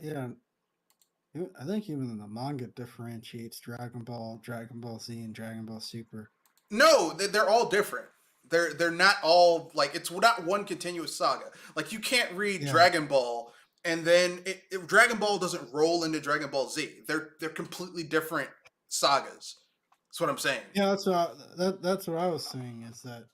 yeah. I think even the manga differentiates Dragon Ball Z, and Dragon Ball Super. No, they're all different. They're not all like it's not one continuous saga. Like you can't read Yeah, Dragon Ball and then Dragon Ball doesn't roll into Dragon Ball Z. They're completely different sagas. That's what I'm saying. yeah. That's what I was saying. Is that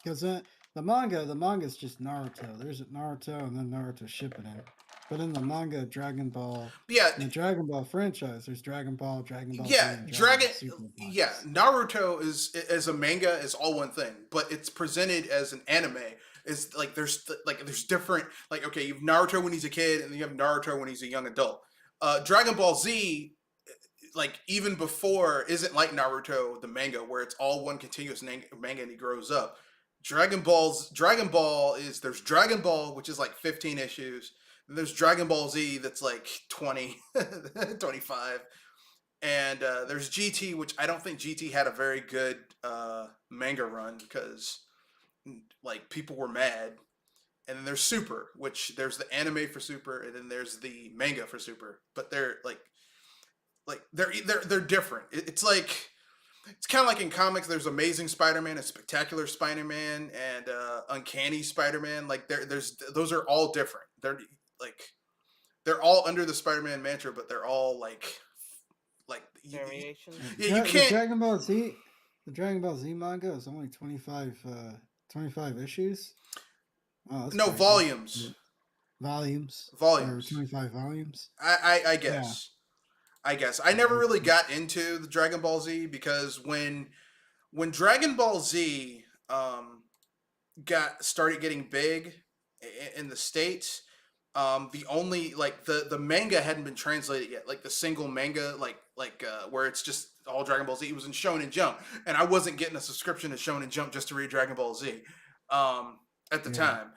because the manga is just Naruto. There's Naruto and then Naruto Shippuden. But in the manga, But yeah, in the Dragon Ball franchise, there's Dragon Ball Z, yeah, and Dragon Dragon. Ball Super Yeah, mangas. Naruto is as a manga is all one thing, but it's presented as an anime. It's like there's different like okay, you have Naruto when he's a kid, and then you have Naruto when he's a young adult. Dragon Ball Z, like even before, isn't like Naruto the manga where it's all one continuous manga and he grows up. Dragon Ball is there's Dragon Ball which is like 15 issues. And there's Dragon Ball Z that's like 20, 25. And there's GT, which I don't think GT had a very good manga run because like people were mad. And then there's Super, which there's the anime for Super, and then there's the manga for Super. But they're they're different. It's like it's kind of like in comics. There's Amazing Spider-Man and Spectacular Spider-Man and Uncanny Spider-Man. Like there's those are all different. Like they're all under the Spider-Man mantra, but they're all like Variations. yeah, you The can't. Dragon Ball Z manga is only 25 issues. Oh, that's No crazy. volumes. Volumes or Volumes. 25 volumes. I Yeah. guess. I guess I never really got into the Dragon Ball Z because when Dragon Ball Z got started getting big in the states, the only like the manga hadn't been translated yet. Like the single manga, where it's just all Dragon Ball Z. It was in Shonen Jump, and I wasn't getting a subscription to Shonen Jump just to read Dragon Ball Z at the Yeah. time.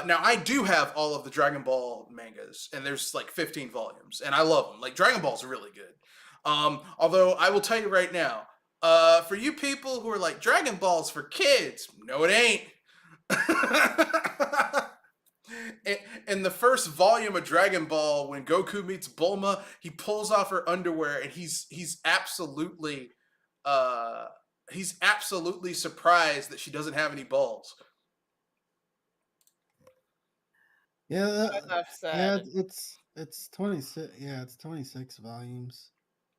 Now I do have all of the Dragon Ball mangas, and there's like 15 volumes, and I love them. Like Dragon Ball's really good. Although I will tell you right now, for you people who are like Dragon Ball's for kids, no, it ain't. In the first volume of Dragon Ball, when Goku meets Bulma, he pulls off her underwear, and he's absolutely surprised that she doesn't have any balls. Yeah, Enough yeah, said. it's 26. Yeah, it's 26 volumes.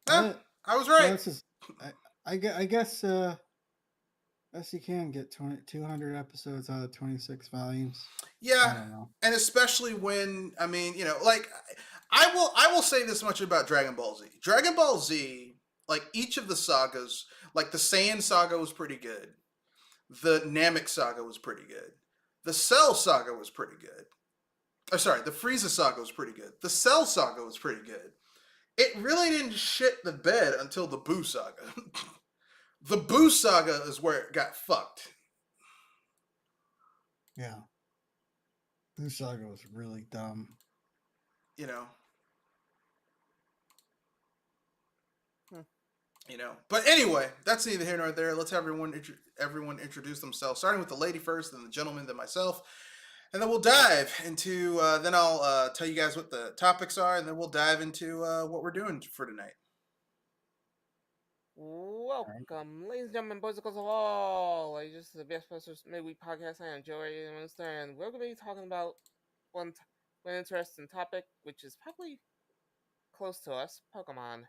Eh, I was Well, right. it's just I guess you can get 200 episodes out of 26 volumes. I Yeah, don't know. and especially when I mean, like I will say this much about Dragon Ball Z. Dragon Ball Z, like each of the sagas, like the Saiyan saga was pretty good. The Namek saga was pretty good. The Cell saga was pretty good. Sorry, the Frieza saga was pretty good. The Cell saga was pretty good. It really didn't shit the bed until the Boo saga. The Boo saga is where it got fucked. Yeah, Blue Saga was really dumb. You know. But anyway, that's neither here nor there. Let's have everyone introduce themselves, starting with the lady first, then the gentleman, then myself, and then we'll dive into. Then I'll tell you guys what the topics are, and then we'll dive into what we're doing for tonight. Welcome, ladies and gentlemen, boys and girls of all ages, to the Best Busters Midweek Podcast. I am Joey, and we're going to be talking about one interesting topic, which is probably close to us: Pokemon.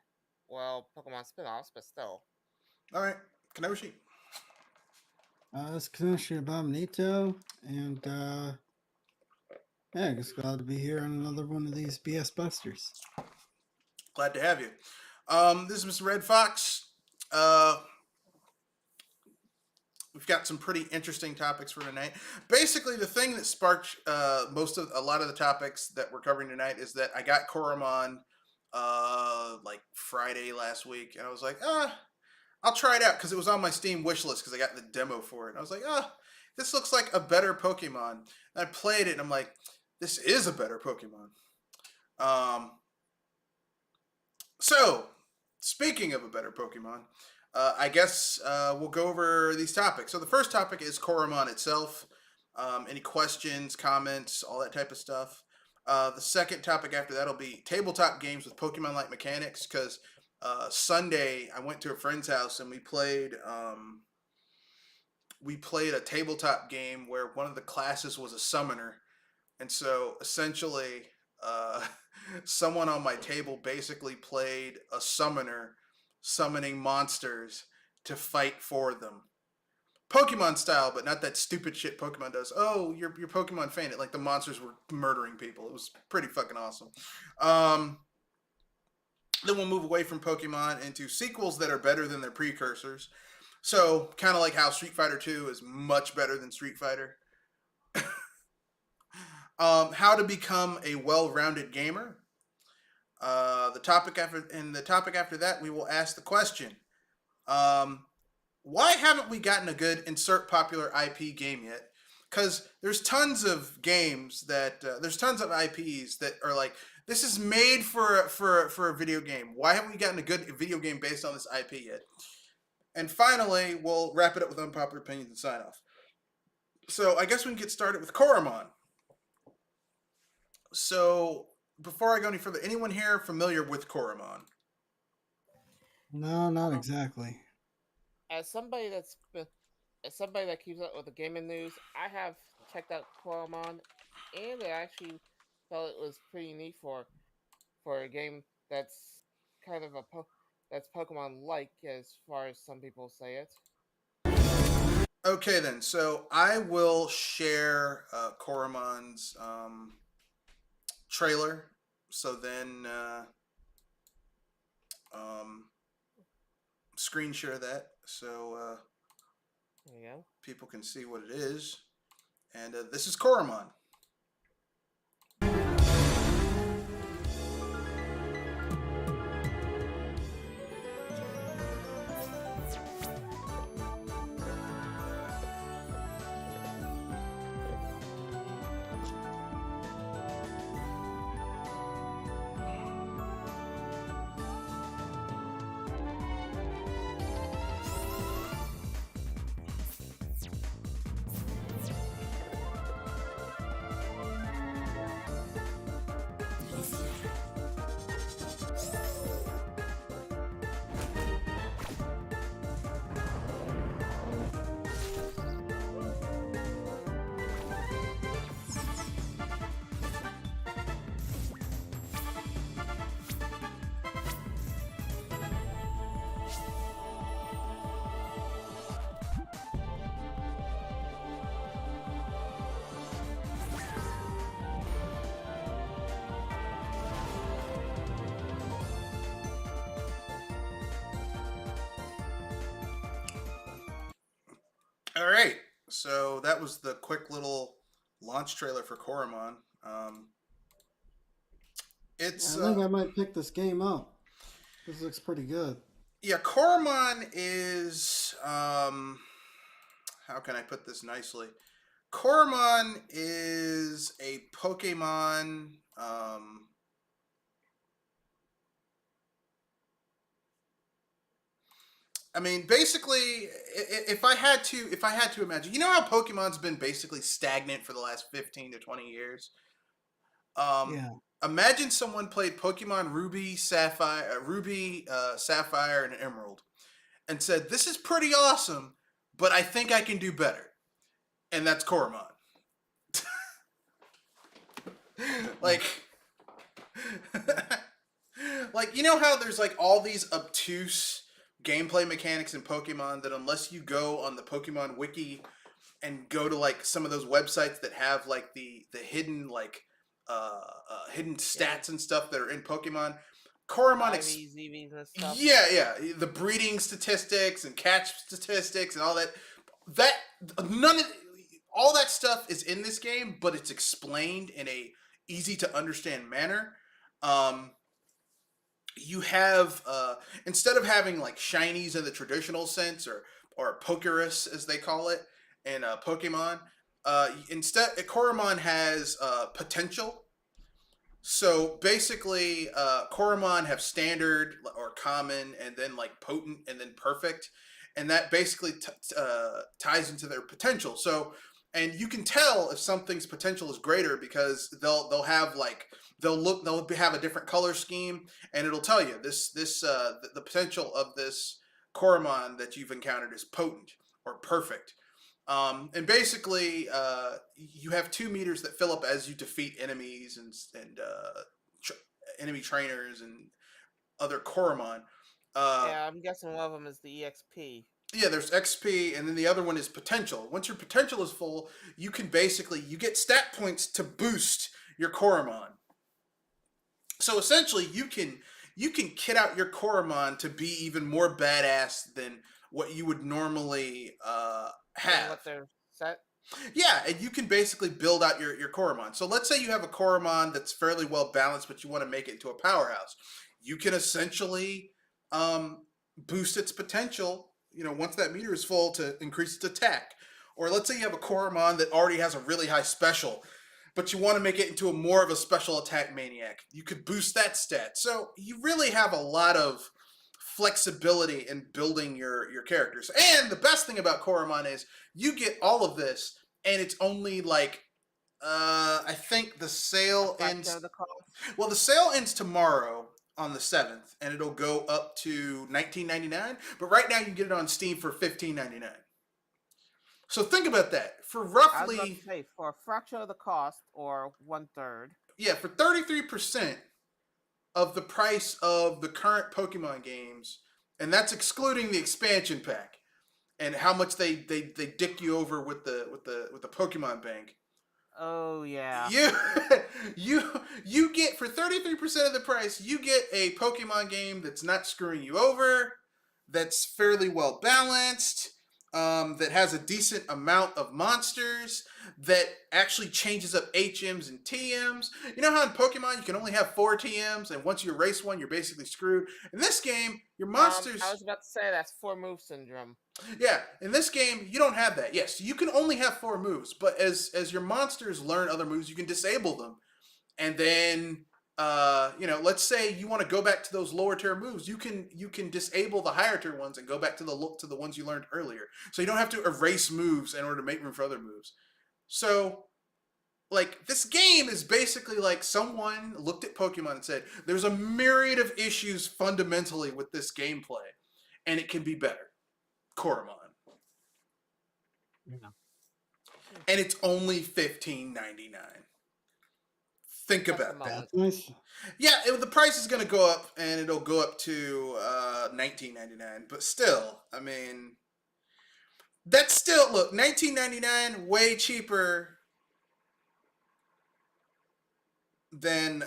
Well, Pokemon spin-offs, but still. All right, Kanoshi. It's Commissioner Abominito, and yeah, just glad to be here on another one of these BS Busters. Glad to have you. This is Mr. Red Fox. We've got some pretty interesting topics for tonight. Basically, the thing that sparked a lot of the topics that we're covering tonight is that I got Koromon like Friday last week, and I was like, I'll try it out because it was on my Steam wish list because I got the demo for it. And I was like, this looks like a better Pokemon. And I played it, and I'm like, this is a better Pokemon. So, speaking of a better Pokemon, I guess we'll go over these topics. So the first topic is Koromon itself. Any questions, comments, all that type of stuff. The second topic after that will be tabletop games with Pokemon-like mechanics. Because Sunday I went to a friend's house and we played a tabletop game where one of the classes was a summoner, and so essentially, someone on my table basically played a summoner, summoning monsters to fight for them. Pokemon style, but not that stupid shit Pokemon does. Oh, you're Pokemon fan. Like the monsters were murdering people. It was pretty fucking awesome. Then we'll move away from Pokemon into sequels that are better than their precursors. So, kind of like how Street Fighter 2 is much better than Street Fighter. How to become a well-rounded gamer. The topic after that, we will ask the question: why haven't we gotten a good insert popular IP game yet? Because there's tons of games that there's tons of IPs that are like, this is made for a video game. Why haven't we gotten a good video game based on this IP yet? And finally, we'll wrap it up with unpopular opinions and sign off. So I guess we can get started with Koromon. So before I go any further, anyone here familiar with Koromon? No, not exactly. As somebody that keeps up with the gaming news, I have checked out Koromon, and I actually felt it was pretty neat for a game that's kind of that's Pokemon-like, as far as some people say it. Okay, then. So I will share Koromon's trailer. So then screen share that so There you go. people can see what it is. And this is Koromon. All right, so that was the quick little launch trailer for Koromon. It's I think I might pick this game up. This looks pretty good. yeah, Koromon is how can I put this nicely? Koromon is a Pokemon I mean, basically, if I had to imagine, you know how Pokemon's been basically stagnant for the last 15 to 20 years. Yeah. Imagine someone played Pokemon Ruby, Sapphire, Sapphire, and Emerald, and said, "This is pretty awesome, but I think I can do better," and that's Koromon. Like, like, you know how there's like all these obtuse gameplay mechanics in Pokemon that unless you go on the Pokemon wiki and go to like some of those websites that have like the hidden like hidden stats and stuff that are in Pokemon, Koromon IVs, EVs, and stuff. yeah, the breeding statistics and catch statistics and all that none of all that stuff is in this game, but it's explained in a easy to understand manner. You have instead of having like shinies in the traditional sense or Pokerus as they call it in Pokemon, instead Koromon has potential. So basically, Koromon have standard or common, and then like potent, and then perfect, and that basically ties into their potential. So and you can tell if something's potential is greater because they'll have they'll have a different color scheme, and it'll tell you the potential of this Koromon that you've encountered is potent or perfect. And basically, you have 2 meters that fill up as you defeat enemies and enemy trainers and other Koromon. Yeah, I'm guessing one of them is the EXP. Yeah, there's XP, and then the other one is potential. Once your potential is full, you can basically you get stat points to boost your Koromon. So essentially, you can kit out your Koromon to be even more badass than what you would normally have. What they're set. Yeah, and you can basically build out your Koromon. So let's say you have a Koromon that's fairly well balanced, but you want to make it into a powerhouse. You can essentially boost its potential, once that meter is full, to increase its attack. Or let's say you have a Koromon that already has a really high special, but you want to make it into more of a special attack maniac. You could boost that stat. So you really have a lot of flexibility in building your characters. And the best thing about Koromon is you get all of this, and it's only like I think the sale ends. Well, the sale ends tomorrow on the 7th, and it'll go up to $19.99. But right now you can get it on Steam for $15.99. So think about that. For roughly, I was about to say, for a fraction of the cost, or 1/3. Yeah, for 33% of the price of the current Pokemon games, and that's excluding the expansion pack and how much they dick you over with the Pokemon Bank. Oh yeah. You get, for 33% of the price, you get a Pokemon game that's not screwing you over, that's fairly well balanced, that has a decent amount of monsters, that actually changes up HMs and TMs. You know how in Pokemon you can only have 4 TMs, and once you erase one, you're basically screwed? In this game, your monsters... I was about to say that's 4 move syndrome. Yeah, in this game, you don't have that. Yes, you can only have 4 moves, but as your monsters learn other moves, you can disable them. And then, let's say you want to go back to those lower tier moves, you can disable the higher tier ones and go back to the ones you learned earlier. So you don't have to erase moves in order to make room for other moves. So, this game is basically like someone looked at Pokemon and said, there's a myriad of issues fundamentally with this gameplay, and it can be better. Koromon. Yeah. And it's only $15.99. Think about that. That's nice. Yeah, the price is going to go up, and it'll go up to $19.99. But still, I mean, that's still, look, $19.99, way cheaper than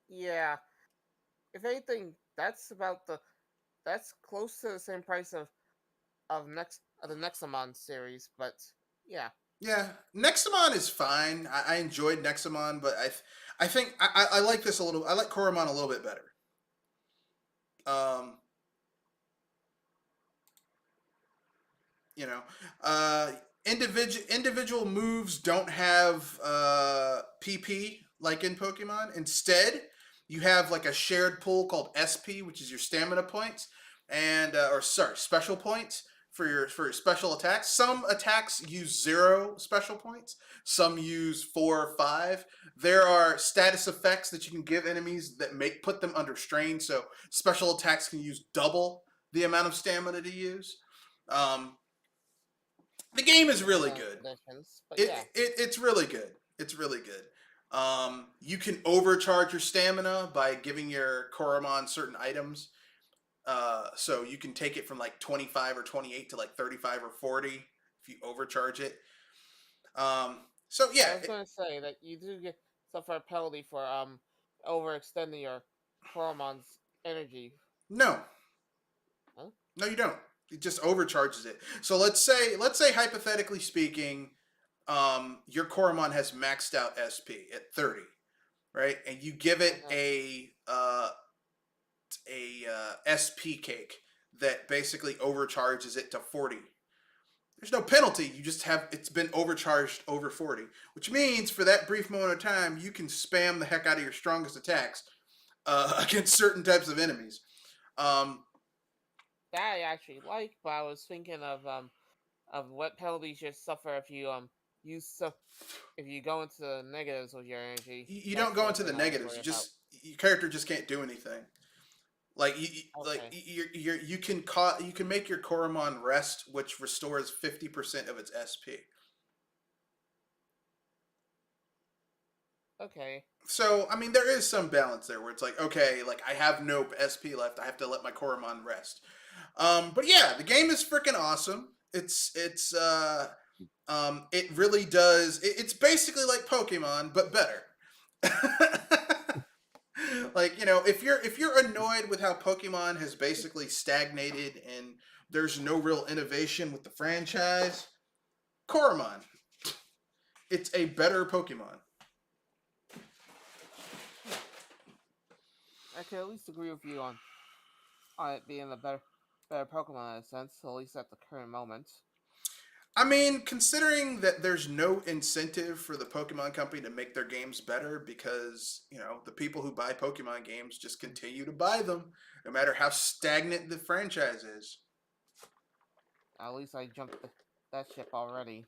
Yeah. If anything, that's close to the same price of the Nexamon series, but yeah. Yeah, Nexamon is fine. I enjoyed Nexamon, but I think I like this a little. I like Koromon a little bit better. Individual moves don't have PP like in Pokemon. Instead, you have like a shared pool called SP, which is your stamina points, and special points for your special attacks. Some attacks use 0 special points. Some use 4 or 5. There are status effects that you can give enemies that put them under strain. So special attacks can use double the amount of stamina to use. The game is really good. It's really good. It's really good. You can overcharge your stamina by giving your Koromon certain items. So you can take it from like 25 or 28 to like 35 or 40 if you overcharge it. So yeah. I was going to say that you do suffer a penalty for overextending your Koromon's energy. No. Huh? No, you don't. It just overcharges it. So let's say hypothetically speaking, your Koromon has maxed out SP at 30, right? And you give it a SP cake that basically overcharges it to 40. There's no penalty. You just it's been overcharged over 40, which means for that brief moment of time, you can spam the heck out of your strongest attacks against certain types of enemies. That I actually like, but I was thinking of of what penalties you suffer if you if you go into the negatives with your energy. You That's don't go one into the thing I always negatives. worry You about. just your character just can't do anything. Like Okay. you can make your Koromon rest, which restores 50% of its SP. Okay. So I mean, there is some balance there where it's like, okay, like I have no SP left. I have to let my Koromon rest. But yeah, the game is freaking awesome. It really does. It's basically like Pokemon, but better. Like, you know, if you're annoyed with how Pokemon has basically stagnated and there's no real innovation with the franchise, Koromon, it's a better Pokemon. I can at least agree with you on it being a better Pokemon in a sense, at least at the current moment. I mean, considering that there's no incentive for the Pokemon company to make their games better because, you know, the people who buy Pokemon games just continue to buy them, no matter how stagnant the franchise is. At least I jumped that ship already.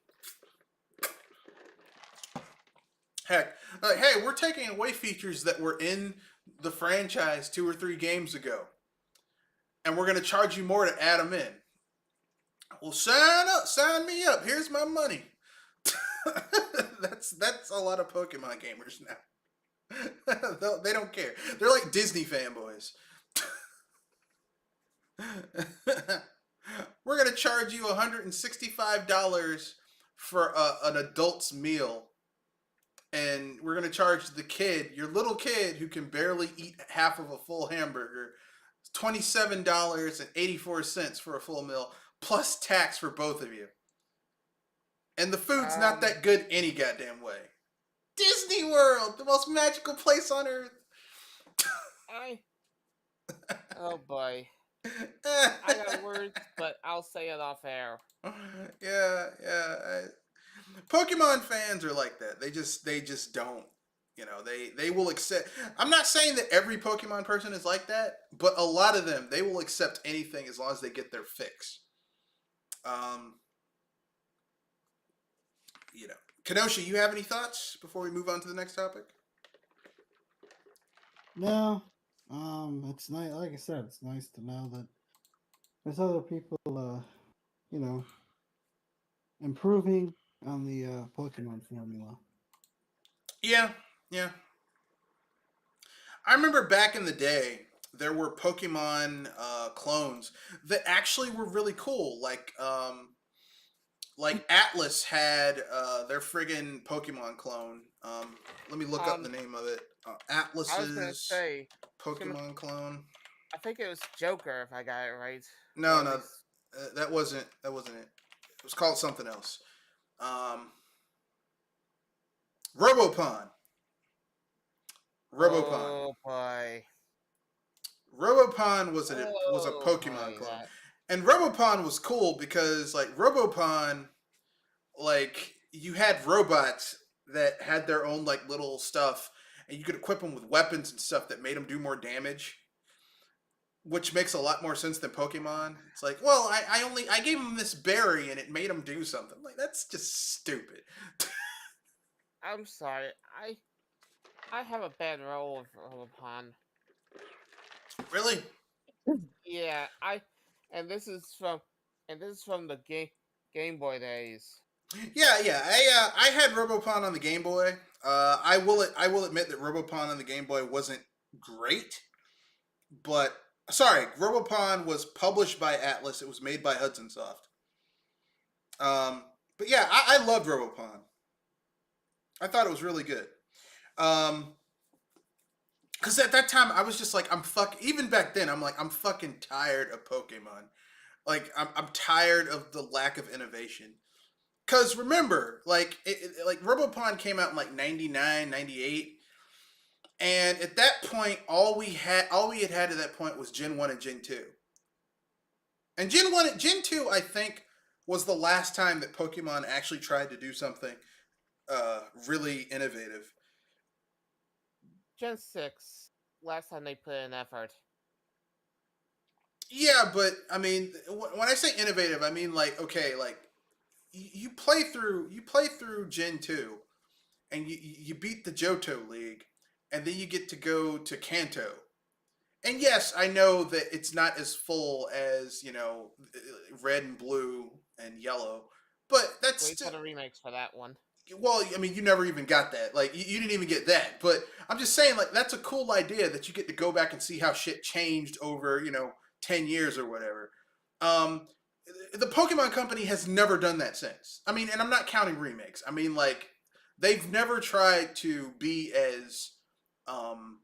Heck, like, hey, we're taking away features that were in the franchise 2 or 3 games ago, and we're going to charge you more to add them in. Well, sign me up. Here's my money. That's a lot of Pokemon gamers now. They don't care. They're like Disney fanboys. We're gonna charge you $165 for an adult's meal, and we're gonna charge the kid, your little kid who can barely eat half of a full hamburger, $27.84 for a full meal plus tax for both of you. And the food's not that good any goddamn way. Disney World, the most magical place on earth. Oh boy. I got words, but I'll say it off air. Yeah. Pokemon fans are like that. They just don't. You know, they will accept. I'm not saying that every Pokemon person is like that, but a lot of them, they will accept anything as long as they get their fix. You know, Kenosha, you have any thoughts before we move on to the next topic? No. It's nice. Like I said, it's nice to know that there's other people, you know, improving on the Pokemon formula. Yeah. I remember back in the day, there were Pokemon clones that actually were really cool. Like Atlas had their friggin' Pokemon clone. Let me look up the name of it. I was gonna Atlas's say Pokemon clone. I think it was Joker, if I got it right. No, that wasn't it. It was called something else. Robopon. Oh boy. Robopon was a Pokemon clone, and Robopon was cool because like Robopon, like you had robots that had their own like little stuff, and you could equip them with weapons and stuff that made them do more damage, which makes a lot more sense than Pokemon. It's like, well, I gave him this berry and it made him do something. Like that's just stupid. I'm sorry. I have a bad roll with Robopon. Really? Yeah, and this is from the Game Boy days. Yeah. I had Robopon on the Game Boy. I will admit that Robopon on the Game Boy wasn't great, but sorry, Robopon was published by Atlas. It was made by Hudson Soft. But yeah, I loved Robopon. I thought it was really good. Because at that time I was just like, even back then I'm like, I'm fucking tired of Pokemon. Like I'm tired of the lack of innovation. Because remember, like like Robopon came out in like 99, 98. And at that point, all we had at that point was Gen 1 and Gen 2. And Gen 2, I think, was the last time that Pokemon actually tried to do something really innovative. Gen 6, last time they put in effort. Yeah, but I mean, when I say innovative, I mean like, okay, like you play through Gen 2 and you beat the Johto League, and then you get to go to Kanto. And yes, I know that it's not as full as, red and blue and yellow, but that's Wait still, for the remakes for that one. well, I mean, you never even got that. Like, you didn't even get that. But I'm just saying, like, that's a cool idea that you get to go back and see how shit changed over, 10 years or whatever. Um, the Pokemon Company has never done that since. I mean, and I'm not counting remakes. I mean, like, they've never tried to be as um,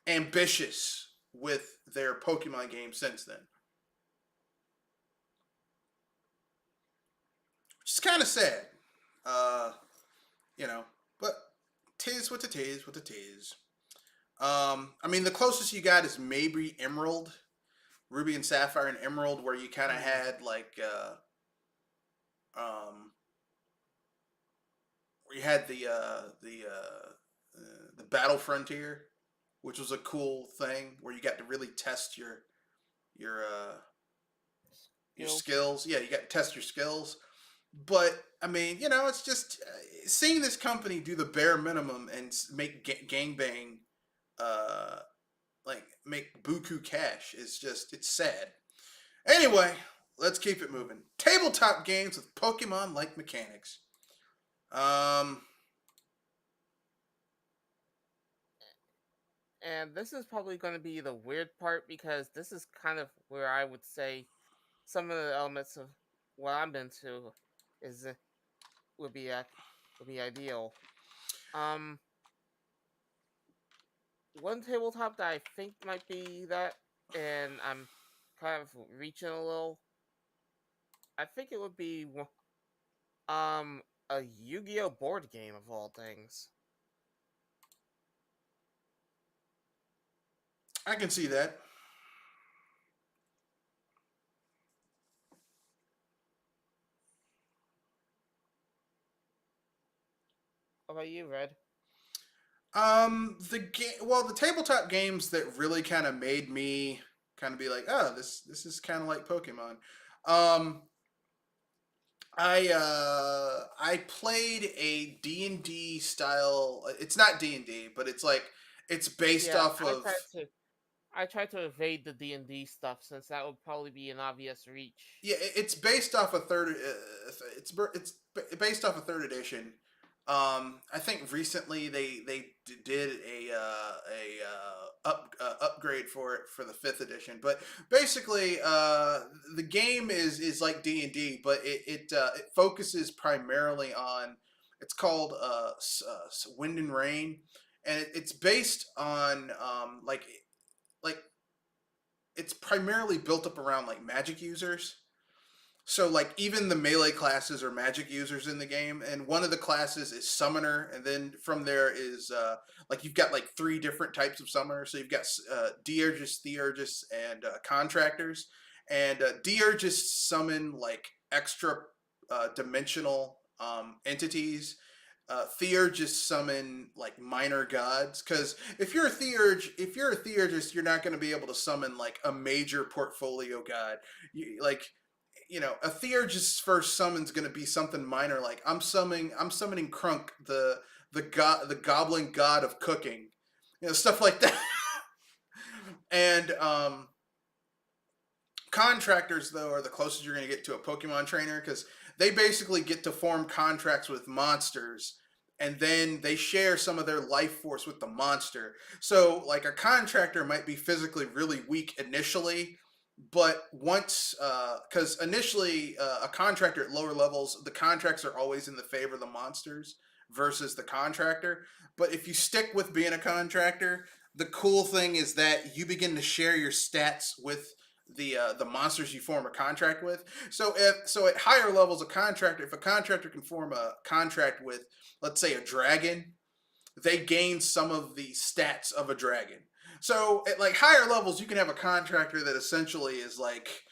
ambitious with their Pokemon games since then. Which is kind of sad. Uh, but tis what it is, what it is. I mean, the closest you got is maybe Emerald, Ruby and Sapphire and Emerald, where you kind of had like, where you had the Battle Frontier, which was a cool thing where you got to really test your your skills. Yeah, you got to test your skills. But I mean, it's just seeing this company do the bare minimum and make gangbang, uh, like make buku cash is just, it's sad. Anyway, let's keep it moving. Tabletop games with Pokemon-like mechanics. And this is probably going to be the weird part because this is kind of where I would say some of the elements of what I'm into is would be ideal. Um, One tabletop that I think might be that, and I'm kind of reaching a little. I think it would be a Yu-Gi-Oh board game of all things. I can see that. What about you, Red? The tabletop games that really kind of made me kind of be like, oh, this is kind of like Pokemon. Um, I played a D&D style. It's not D&D, but it's like it's based Yeah, off of. I tried to evade the D&D stuff since that would probably be an obvious reach. Yeah, it's based off a third. It's based off a third edition. I think recently they did a upgrade for it for the fifth edition. But basically, the game is like D&D, but it focuses primarily on. It's called Wind and Rain, and it's based on like it's primarily built up around like magic users. So like even the melee classes are magic users in the game, and one of the classes is summoner, and then from there is like you've got like three different types of summoners. So you've got Deurgus, Theurgus, and contractors. And Deurgus summon like extra dimensional entities. Theurgus summon like minor gods, because if you're a Theurgus, you're not going to be able to summon like a major portfolio god. A Theurgus first summon's going to be something minor, like I'm summoning Krunk, the goblin god of cooking, stuff like that. And contractors, though, are the closest you're going to get to a Pokemon trainer, because they basically get to form contracts with monsters, and then they share some of their life force with the monster. So like a contractor might be physically really weak initially, but once because initially a contractor at lower levels, the contracts are always in the favor of the monsters versus the contractor. But if you stick with being a contractor, the cool thing is that you begin to share your stats with the monsters you form a contract with. So at higher levels, if a contractor can form a contract with, let's say, a dragon, they gain some of the stats of a dragon. So at like higher levels, you can have a contractor that essentially is like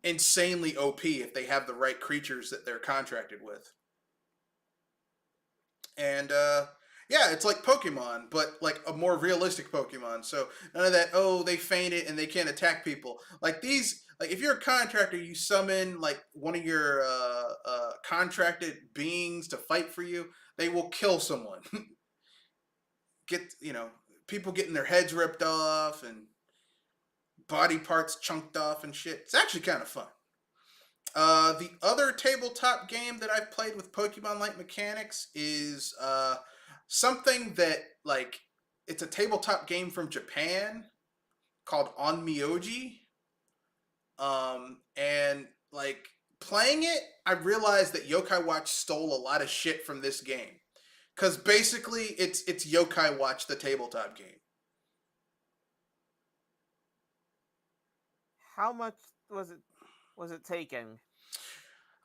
insanely OP if they have the right creatures that they're contracted with. And Yeah, it's like Pokemon, but like a more realistic Pokemon. So none of that, oh, they fainted and they can't attack people. Like these, like if you're a contractor, you summon like one of your contracted beings to fight for you, they will kill someone. People getting their heads ripped off and body parts chunked off and shit. It's actually kind of fun. The other tabletop game that I've played with Pokemon-like mechanics is something that like it's a tabletop game from Japan called Onmyoji. And like playing it, I realized that Yokai Watch stole a lot of shit from this game. Because basically, it's Yokai Watch, the tabletop game. How much was it taken?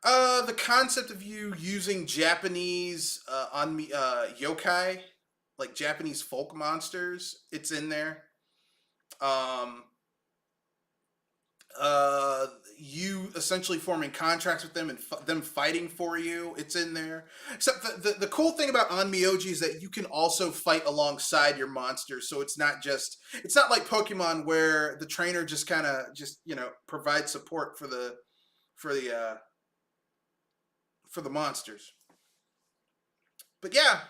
The concept of you using Japanese yokai, like Japanese folk monsters, it's in there. You essentially forming contracts with them and them fighting for you, it's in there. Except the cool thing about Onmyoji is that you can also fight alongside your monsters, so it's not like Pokemon where the trainer just kind of provides support for the monsters. But yeah.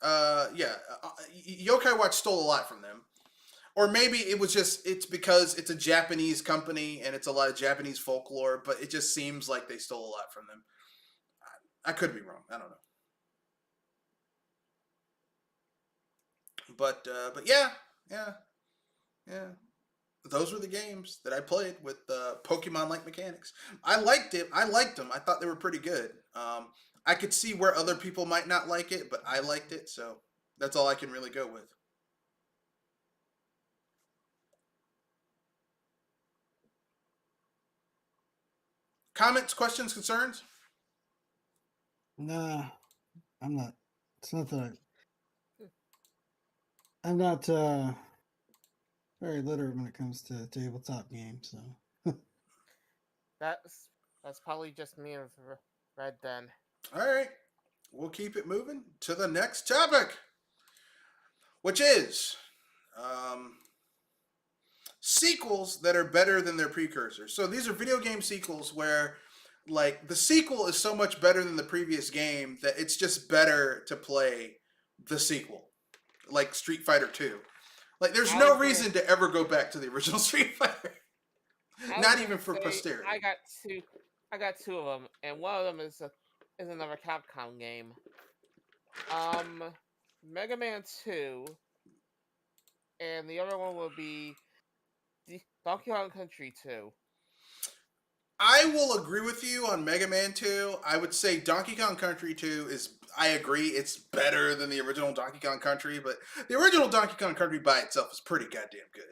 Yokai Watch stole a lot from them. Or maybe it's because it's a Japanese company and it's a lot of Japanese folklore, but it just seems like they stole a lot from them. I could be wrong. I don't know. But yeah. Those were the games that I played with Pokemon-like mechanics. I liked it. I liked them. I thought they were pretty good. I could see where other people might not like it, but I liked it, so that's all I can really go with. Comments, questions, concerns? Nah, I'm not. It's not that I'm not very literate when it comes to tabletop games. So That's probably just me and Red then. All right, we'll keep it moving to the next topic, which is sequels that are better than their precursors. So these are video game sequels where like the sequel is so much better than the previous game that it's just better to play the sequel, like Street Fighter 2. Like there's no reason to ever go back to the original Street Fighter. Not even for posterity. I got two of them, and one of them is another Capcom game. Mega Man 2, and the other one will be Donkey Kong Country 2. I will agree with you on Mega Man 2. I would say Donkey Kong Country 2 I agree, it's better than the original Donkey Kong Country, but the original Donkey Kong Country by itself is pretty goddamn good.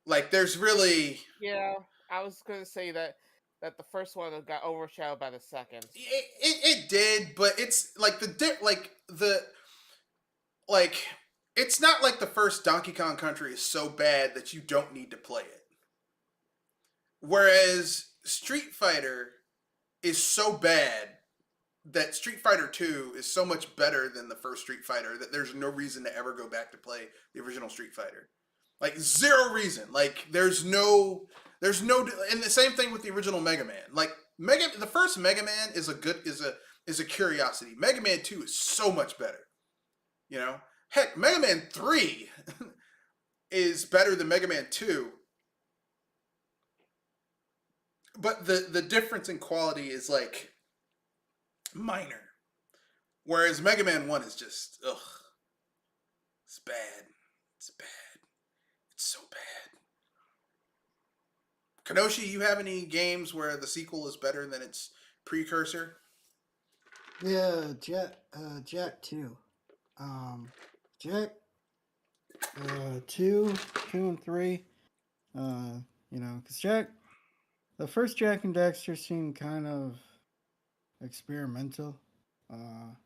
Like, there's really... Yeah, I was going to say that the first one got overshadowed by the second. It did, but it's like it's not like the first Donkey Kong Country is so bad that you don't need to play it. Whereas Street Fighter is so bad that Street Fighter 2 is so much better than the first Street Fighter that there's no reason to ever go back to play the original Street Fighter. Like, zero reason. Like, there's no, and the same thing with the original Mega Man. Like, the first Mega Man is a curiosity. Mega Man 2 is so much better. You know? Heck, Mega Man 3 is better than Mega Man 2. But the difference in quality is, like, minor. Whereas Mega Man 1 is just, ugh. It's bad. It's bad. It's so bad. Kenoshi, you have any games where the sequel is better than its precursor? Yeah, Jack 2. Jack 2 and 3. Because the first Jack and Daxter seemed kind of experimental. In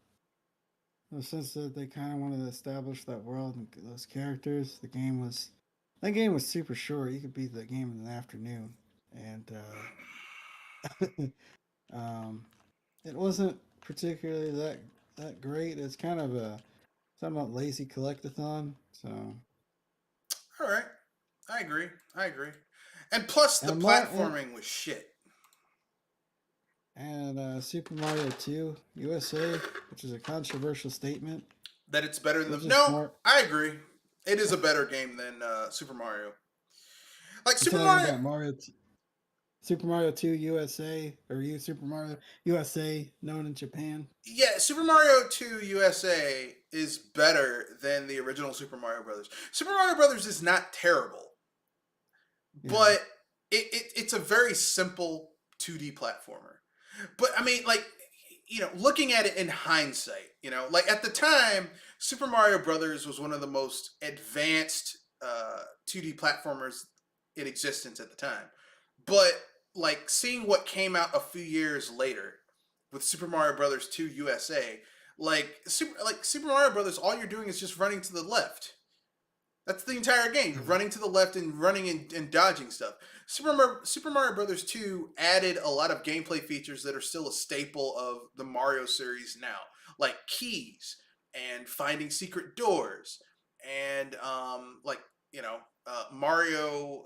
the sense that they kind of wanted to establish that world and those characters. That game was super short. You could beat the game in an afternoon, and it wasn't particularly that great. It's kind of a somewhat lazy collectathon. So All right, I agree. And plus, the and Mar platforming was shit. and Super Mario 2 USA, which is a controversial statement. That it's better It was than just no. more. I agree. It is a better game than Super Mario. Like I'm Super talking Mario, about Super Mario 2 USA or Super Mario USA, known in Japan. yeah, Super Mario 2 USA is better than the original Super Mario Brothers. Super Mario Brothers is not terrible, Yeah. but it's a very simple 2D platformer. But I mean, like, looking at it in hindsight, like at the time, Super Mario Brothers was one of the most advanced 2D platformers in existence at the time. But like seeing what came out a few years later with Super Mario Brothers 2 USA, Super Mario Brothers, all you're doing is just running to the left. That's the entire game. You're running to the left and running and dodging stuff. Super Mario Brothers 2 added a lot of gameplay features that are still a staple of the Mario series now, like keys and finding secret doors, and Mario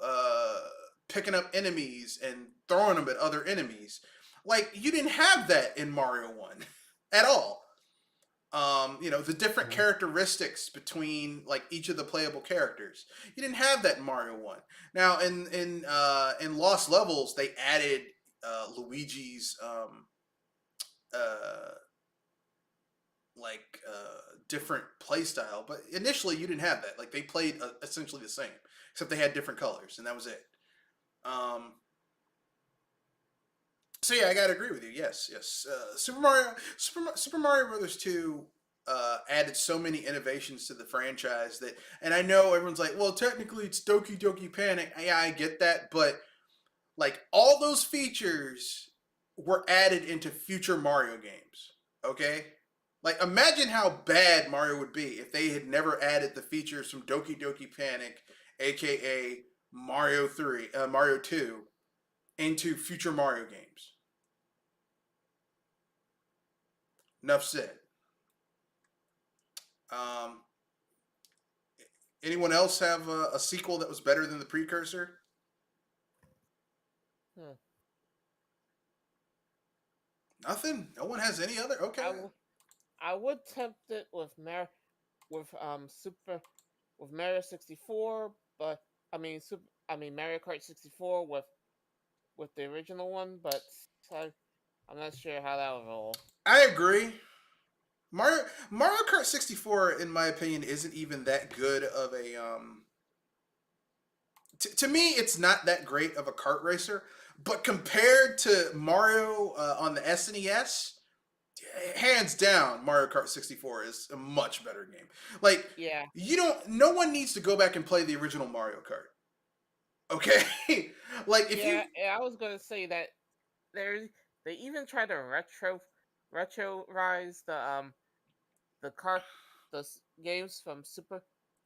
picking up enemies and throwing them at other enemies. Like you didn't have that in Mario 1 at all. The different Yeah. characteristics between like each of the playable characters. You didn't have that in Mario 1. Now in Lost Levels they added Luigi's uh different play style, but initially you didn't have that. Like they played essentially the same, except they had different colors, and that was it. Um, so yeah, I gotta agree with you. Yes, yes. Super Mario Brothers 2 added so many innovations to the franchise that, and I know everyone's like, well, technically it's Doki Doki Panic. Yeah, I get that, but like all those features were added into future Mario games. Okay, like imagine how bad Mario would be if they had never added the features from Doki Doki Panic, aka Mario 2, into future Mario games. Enough said. Um, Anyone else have a sequel that was better than the precursor? Hmm. Nothing. No one has any other. Okay. I would tempt it with with Super with Mario 64, but I mean Mario Kart 64 with the original one, but I'm not sure how that would roll. I agree. Mario Kart 64, in my opinion, isn't even that good of a to me, it's not that great of a kart racer. But compared to Mario on the SNES, hands down, Mario Kart 64 is a much better game. Like Yeah, no one needs to go back and play the original Mario Kart. Okay, like if you, yeah. I was gonna say that there they even try to retroize the car games from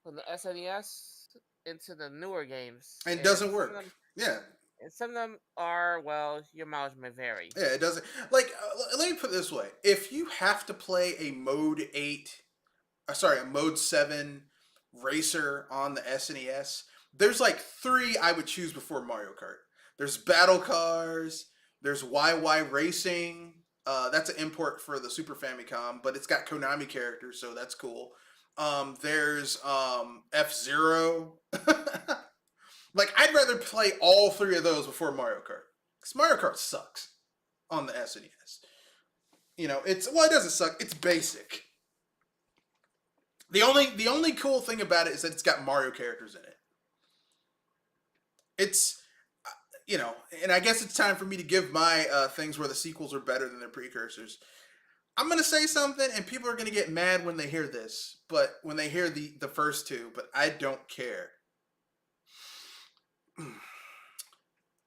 from the SNES into the newer games, and it and doesn't work. Yeah, some of them are, well, your mileage may vary. yeah, it doesn't. Like, let me put it this way: if you have to play a a Mode 7 racer on the SNES, there's like three I would choose before Mario Kart. There's Battle Cars, there's YY Racing. That's an import for the Super Famicom, but it's got Konami characters, so that's cool. There's F Zero. Like, I'd rather play all three of those before Mario Kart. Because Mario Kart sucks on the SNES. It doesn't suck, it's basic. The only cool thing about it is that it's got Mario characters in it. It's and I guess it's time for me to give my things where the sequels are better than their precursors. I'm gonna say something, and people are gonna get mad when they hear this, but when they hear the first two, but I don't care.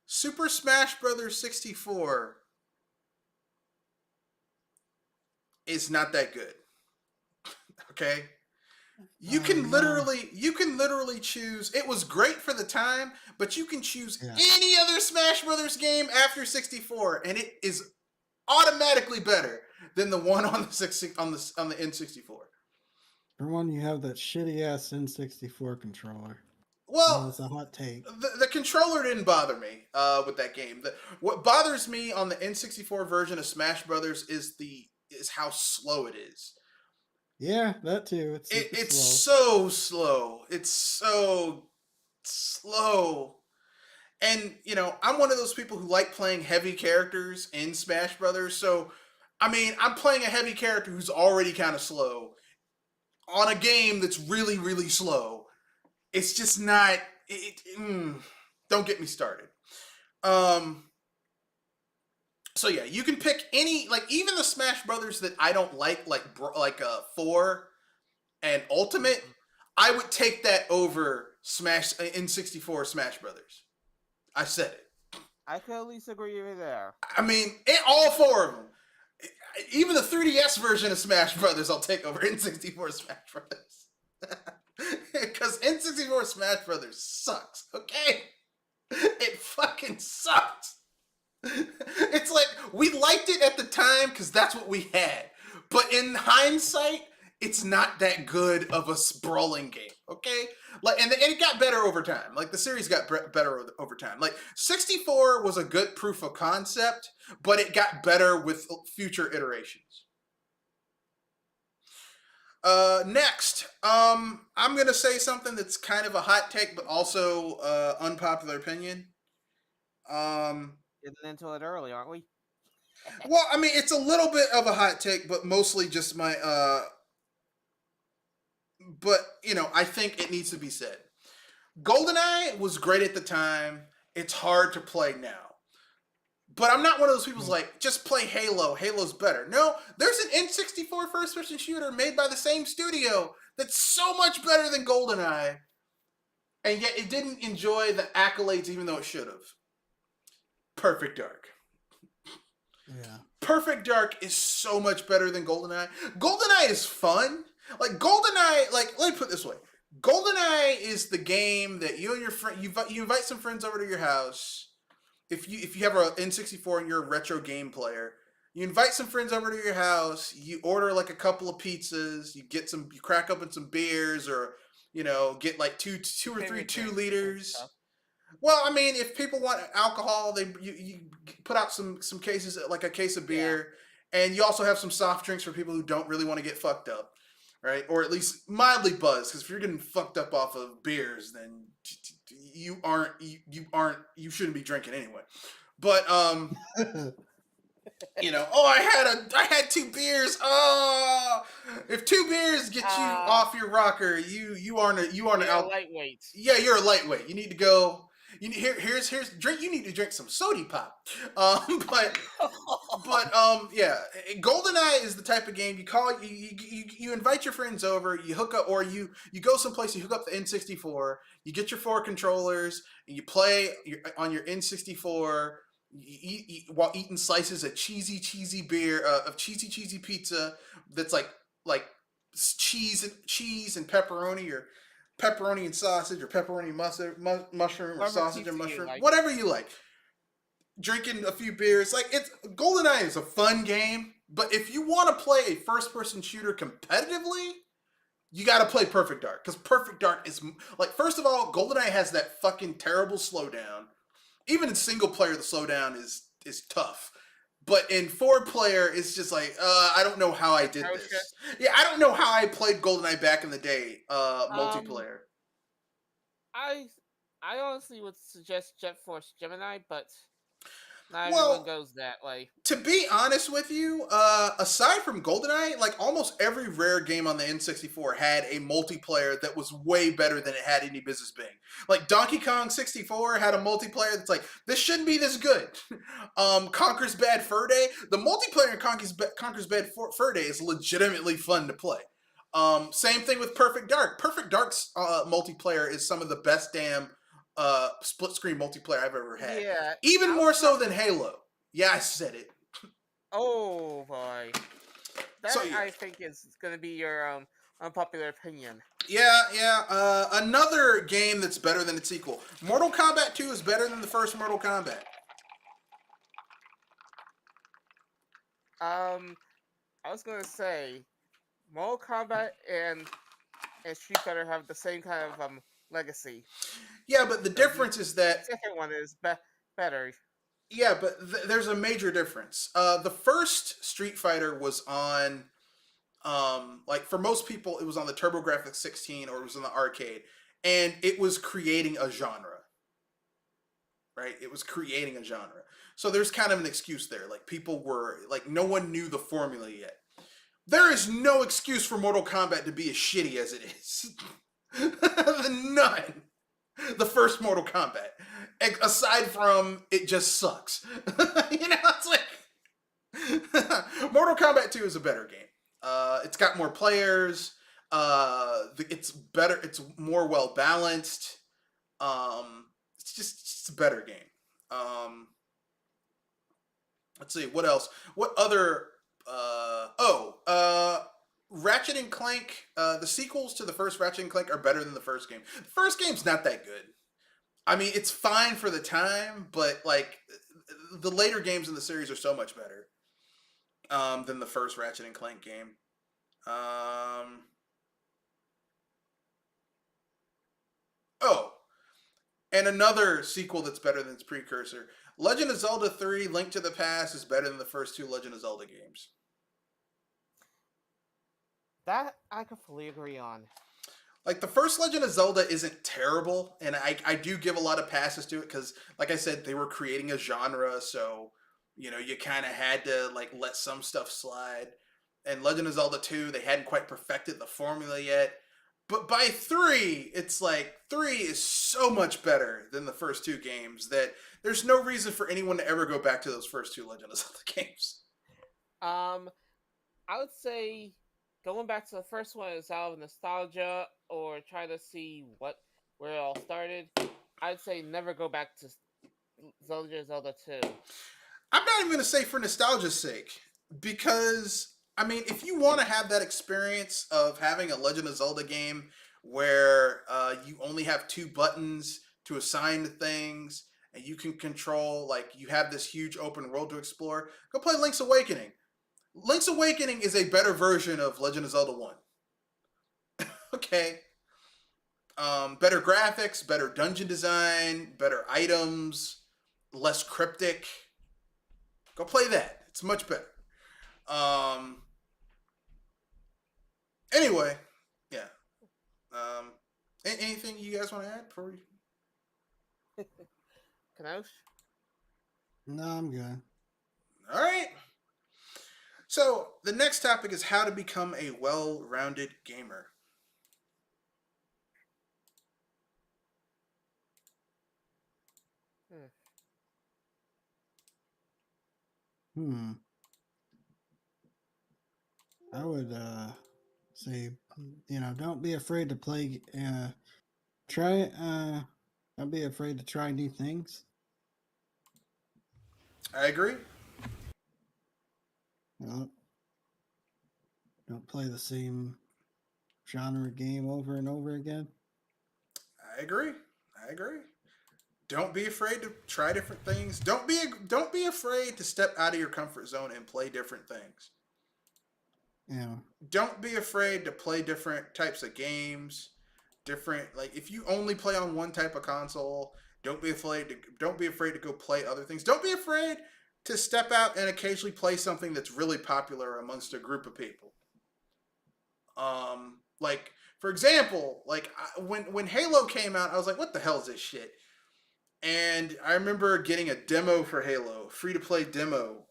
Super Smash Brothers 64 is not that good. Okay? No. You can literally choose. It was great for the time, but you can choose Yeah. any other Smash Brothers game after 64 and it is automatically better than the one on the N64. For one, you have that shitty ass N64 controller. No, Well, it's a hot take. the controller didn't bother me with that game. What bothers me on the N64 version of Smash Brothers is how slow it is. Yeah, that too. It's slow. so slow. It's so slow. And I'm one of those people who like playing heavy characters in Smash Brothers. So, I mean, I'm playing a heavy character who's already kind of slow on a game that's really, really slow. It's just not. Don't get me started. So yeah, you can pick any, like, even the Smash Brothers that I don't like 4 and Ultimate. I would take that over Smash N64 Smash Brothers. I said it. I could at least agree with you there. I mean, all 4 of them. Even the 3DS version of Smash Brothers, I'll take over N64 Smash Brothers. Because N64 Smash Brothers sucks, okay? It fucking sucks. It's like, we liked it at the time because that's what we had. But in hindsight, it's not that good of a brawling game, okay? Like, and it got better over time. Like, the series got better over time. Like, 64 was a good proof of concept, but it got better with future iterations. Next, I'm gonna say something that's kind of a hot take, but also unpopular opinion. Getting into it early, aren't we? Well, I mean, it's a little bit of a hot take, but mostly just my but I think it needs to be said. GoldenEye was great at the time. It's hard to play now. But I'm not one of those people who's like, just play Halo. Halo's better. No, there's an N64 first-person shooter made by the same studio that's so much better than GoldenEye, and yet it didn't enjoy the accolades even though it should have. Perfect Dark. Yeah. Perfect Dark is so much better than GoldenEye. GoldenEye is fun. Like, GoldenEye, like, let me put it this way. GoldenEye is the game that you and your friend, you invite some friends over to your house. If you have an N64 and you're a retro game player, you invite some friends over to your house, you order like a couple of pizzas, you crack open some beers, or get like two or three 2 liters. Well, I mean, if people want alcohol, you put out some cases, like a case of beer, and you also have some soft drinks for people who don't really want to get fucked up, right? Or at least mildly buzzed, because if you're getting fucked up off of beers, then you shouldn't be drinking anyway. But I had 2 beers. Oh, if 2 beers get you off your rocker, you aren't a lightweight. Yeah, you're a lightweight. You need to go. Here's drink. You need to drink some soda pop. But yeah, GoldenEye is the type of game you invite your friends over, you hook up, or you go someplace, you hook up the N64, you get your 4 controllers, and you play on your N64. You eat while eating slices of cheesy beer, of cheesy pizza that's like cheese and pepperoni, or pepperoni and sausage, or pepperoni mushroom, or sausage and mushroom, whatever you like. Drinking a few beers, like, GoldenEye is a fun game, but if you want to play a first-person shooter competitively, you got to play Perfect Dark, because Perfect Dark is like, first of all, GoldenEye has that fucking terrible slowdown. Even in single player, the slowdown is tough. But in 4-player, it's just like, I don't know how I did this. Yeah, I don't know how I played GoldenEye back in the day, multiplayer. I honestly would suggest Jet Force Gemini, but not everyone goes that way. To be honest with you, aside from GoldenEye, like, almost every rare game on the N64 had a multiplayer that was way better than it had any business being. Like, Donkey Kong 64 had a multiplayer that's like, this shouldn't be this good. Conker's Bad Fur Day, the multiplayer in Conker's Bad Fur Day is legitimately fun to play. Same thing with Perfect Dark. Perfect Dark's multiplayer is some of the best damn split screen multiplayer I've ever had. Yeah, even more so than Halo. Yeah, I said it. Oh boy, that I think is gonna be your unpopular opinion. Yeah. Another game that's better than its sequel. Mortal Kombat 2 is better than the first Mortal Kombat. I was gonna say, Mortal Kombat and Street Fighter have the same kind of legacy. Yeah, but the So difference is the that second one is better. yeah, but there's a major difference. The first Street Fighter was on like for most people it was on the TurboGrafx 16 or it was in the arcade, and it was creating a genre, right? It was creating a genre. So there's kind of an excuse there. Like people were like no one knew the formula yet. There is no excuse for Mortal Kombat to be as shitty as it is. None. The first Mortal Kombat, aside from it just sucks. It's like Mortal Kombat 2 is a better game. It's got more players. It's better. It's more well balanced. It's a better game. Let's see what else. What other? Ratchet and Clank. The sequels to the first Ratchet and Clank are better than the first game. The first game's not that good. I mean, it's fine for the time, but like the later games in the series are so much better than the first Ratchet and Clank game. And another sequel that's better than its precursor. Legend of Zelda 3 Link to the Past is better than the first two Legend of Zelda games. That I can fully agree on. Like, the first Legend of Zelda isn't terrible, and I do give a lot of passes to it, because, like I said, they were creating a genre, so, you kind of had to, like, let some stuff slide. And Legend of Zelda 2, they hadn't quite perfected the formula yet. But by 3, it's like, 3 is so much better than the first two games that there's no reason for anyone to ever go back to those first two Legend of Zelda games. I would say going back to the first one is out of nostalgia or try to see where it all started. I'd say never go back to Zelda 2. I'm not even going to say for nostalgia's sake, because, I mean, if you want to have that experience of having a Legend of Zelda game where you only have 2 buttons to assign to things, and you can control, like, you have this huge open world to explore, go play Link's Awakening. Link's Awakening is a better version of Legend of Zelda 1. Okay. Better graphics, better dungeon design, better items, less cryptic. Go play that. It's much better. Anyway, yeah. Anything you guys want to add before we... Kanosh? No, I'm good. All right. So, the next topic is how to become a well-rounded gamer. I would say, don't be afraid to play. Don't be afraid to try new things. I agree. Don't play the same genre game over and over again. I agree. Don't be afraid to try different things. Don't be afraid to step out of your comfort zone and play different things. Yeah. Don't be afraid to play different types of games. Like, if you only play on one type of console, don't be afraid to go play other things. Don't be afraid to step out and occasionally play something that's really popular amongst a group of people. Like, for example, like when Halo came out, I was like, what the hell is this shit? And I remember getting a demo for Halo, free-to-play demo,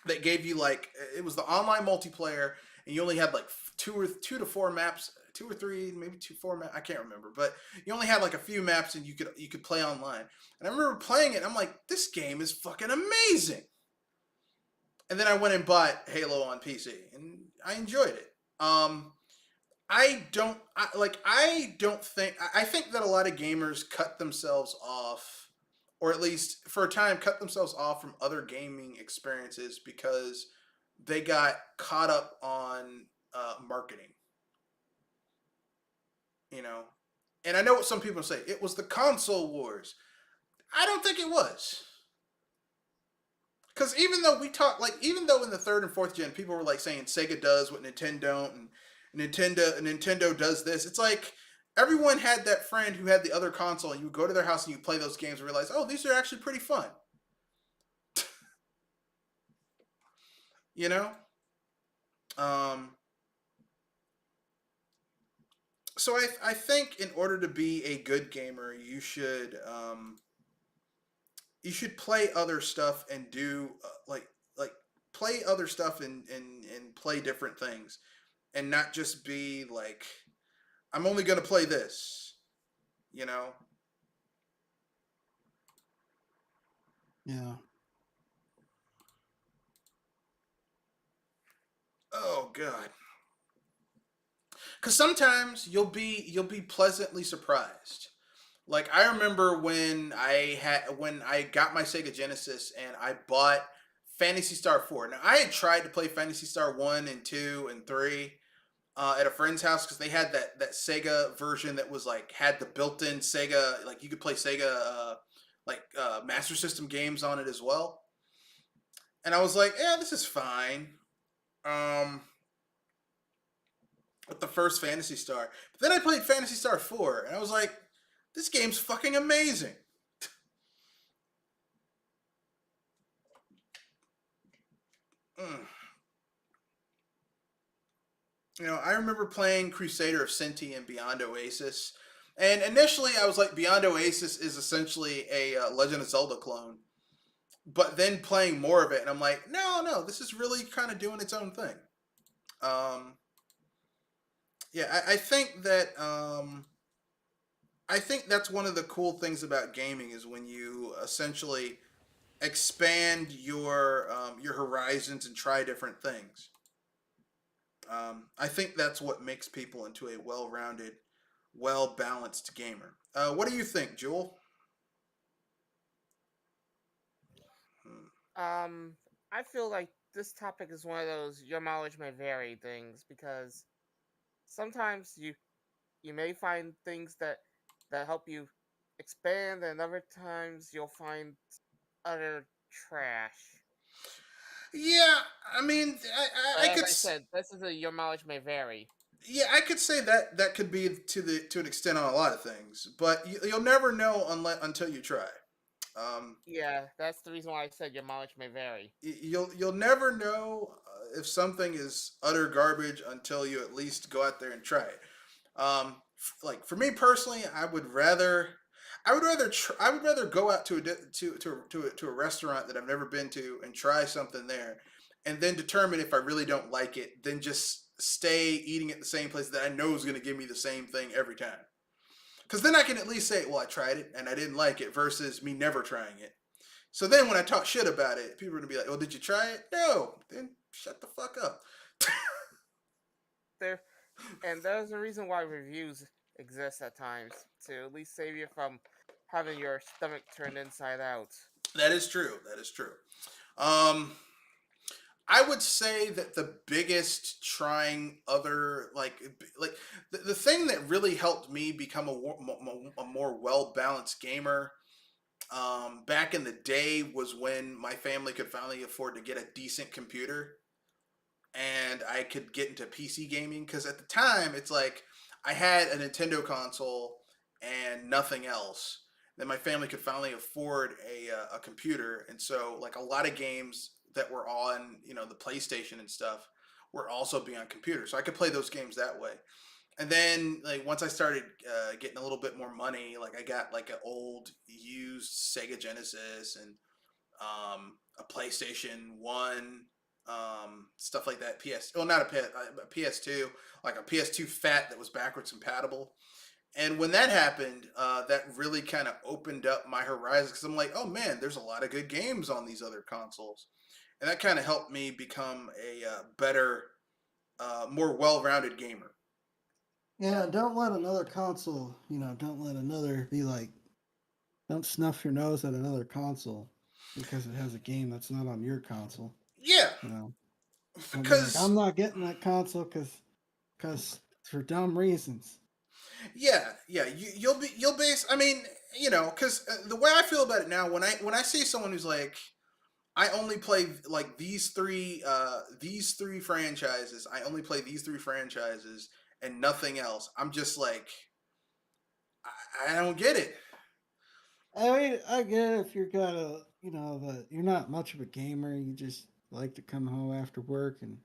that gave you, like, it was the online multiplayer, and you only had like 2 to 4 maps, 2 or 3, maybe 4 maps, I can't remember, but you only had like a few maps, and you could play online. And I remember playing it, and I'm like, this game is fucking amazing. And then I went and bought Halo on PC, and I enjoyed it. I think that a lot of gamers cut themselves off, or at least for a time cut themselves off from other gaming experiences because they got caught up on marketing. And I know what some people say, it was the console wars. I don't think it was. Because even though we talk, like, even though in the third and fourth gen, people were like saying Sega does what Nintendo don't, and Nintendo does this. It's like everyone had that friend who had the other console, and you would go to their house and you play those games and realize, oh, these are actually pretty fun. You know. Um, so I think in order to be a good gamer, you should play other stuff and do like play other stuff and play different things and not just be like I'm only gonna play this, you know. Yeah. Oh god. Because sometimes you'll be pleasantly surprised. Like I remember when I got my Sega Genesis and I bought Fantasy Star 4. Now I had tried to play Fantasy Star 1 and 2 and 3 at a friend's house because they had that Sega version that was like had the built-in Sega, like you could play Sega Master System games on it as well. And I was like, yeah, this is fine. Um, with the first Fantasy Star. But then I played Fantasy Star 4 and I was like, this game's fucking amazing. Mm. You know, I remember playing Crusader of Sinti and Beyond Oasis. And initially I was like, Beyond Oasis is essentially a Legend of Zelda clone. But then playing more of it, and I'm like, no, this is really kind of doing its own thing. Um, yeah, I think that's one of the cool things about gaming is when you essentially expand your horizons and try different things. I think that's what makes people into a well-rounded, well-balanced gamer. What do you think, Jewel? Hmm. I feel like this topic is one of those your mileage may vary things because sometimes you may find things that help you expand, and other times you'll find utter trash. Yeah, I mean, But as I said, this is a your mileage may vary. yeah, I could say that that could be to an extent on a lot of things, but you'll never know until you try. Um, Yeah, that's the reason why I said your mileage may vary. you'll never know if something is utter garbage until you at least go out there and try it. Like for me personally, I would rather go out to to a restaurant that I've never been to and try something there, and then determine if I really don't like it, than just stay eating at the same place that I know is going to give me the same thing every time. Because then I can at least say, well, I tried it and I didn't like it, versus me never trying it. So then when I talk shit about it, people are gonna be like, "Oh, did you try it?" No. Then shut the fuck up. There, and there's a reason why reviews exist at times to at least save you from having your stomach turned inside out. That is true. That is true. Um, I would say that the biggest trying other like the thing that really helped me become a more well balanced gamer back in the day was when my family could finally afford to get a decent computer and I could get into PC gaming. Because at the time, it's like I had a Nintendo console and nothing else. Then my family could finally afford a computer, and so like a lot of games that were on the PlayStation and stuff were also being on computers, so I could play those games that way. And then like once I started getting a little bit more money, like I got like an old used Sega Genesis and a PlayStation One, stuff like that. Well, not a PS2, like a PS2 Fat that was backwards compatible. And when that happened, that really kind of opened up my horizons because I'm like, oh man, there's a lot of good games on these other consoles, and that kind of helped me become a better, more well-rounded gamer. Yeah, don't let another console, don't let another be like, don't snuff your nose at another console because it has a game that's not on your console. Yeah, You know, don't be like, because I'm not getting that console because for dumb reasons. yeah, you'll base. I mean, because the way I feel about it now, when I see someone who's like, I only play like these three franchises. I only play these three franchises and nothing else. I'm just like, I don't get it. I mean, I get it if you're kind of, but you're not much of a gamer. You just like to come home after work and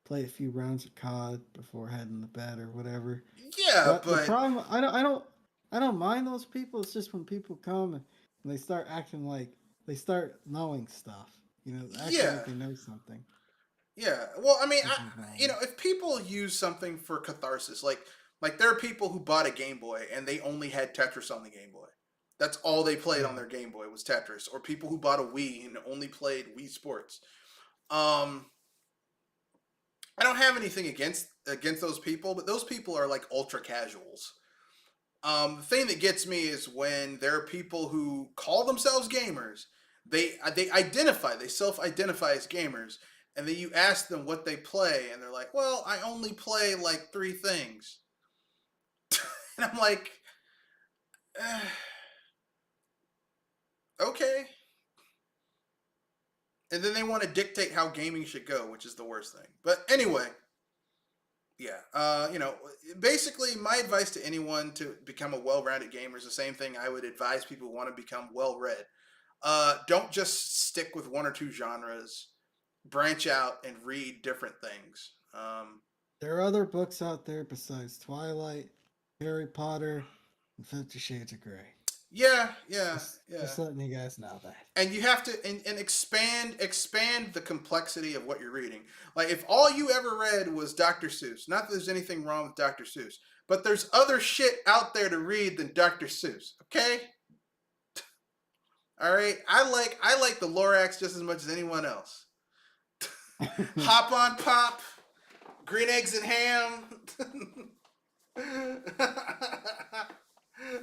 play a few rounds of COD before heading to bed or whatever. Yeah, But the but problem, I don't mind those people. It's just when people come and they start acting like they start knowing stuff. Acting yeah, like they know something. yeah. Well, I mean, This is wrong. if people use something for catharsis, like there are people who bought a Game Boy and they only had Tetris on the Game Boy. That's all they played on Yeah. their Game Boy was Tetris. Or people who bought a Wii and only played Wii Sports. Um, I don't have anything against those people, but those people are like ultra casuals. The thing that gets me is when there are people who call themselves gamers. They self-identify as gamers, and then you ask them what they play, and they're like, "Well, I only play like three things," and I'm like, "Okay." And then they want to dictate how gaming should go, which is the worst thing. But anyway, yeah, basically, my advice to anyone to become a well-rounded gamer is the same thing I would advise people who want to become well-read. Don't just stick with one or two genres. Branch out and read different things. There are other books out there besides Twilight, Harry Potter, and 50 Shades of Grey. Yeah, yeah, yeah. Just letting you guys know that. And you have to and expand the complexity of what you're reading. Like if all you ever read was Dr. Seuss, not that there's anything wrong with Dr. Seuss, but there's other shit out there to read than Dr. Seuss. Okay. All right. I like the Lorax just as much as anyone else. Hop on Pop, Green Eggs and Ham,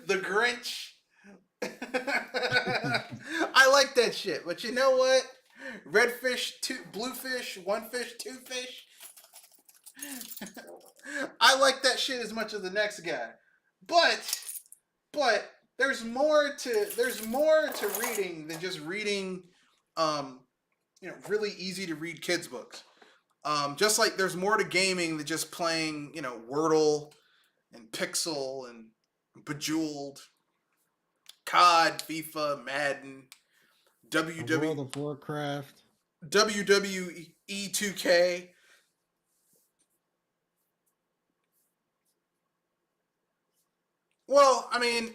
The Grinch. I like that shit, but you know what? Red fish, blue fish, one fish, two fish. I like that shit as much as the next guy, but there's more to reading than just reading, um, really easy to read kids books. Just like there's more to gaming than just playing, Wordle and Pixel and Bejeweled, COD, FIFA, Madden, World of Warcraft. WWE 2K. Well, I mean,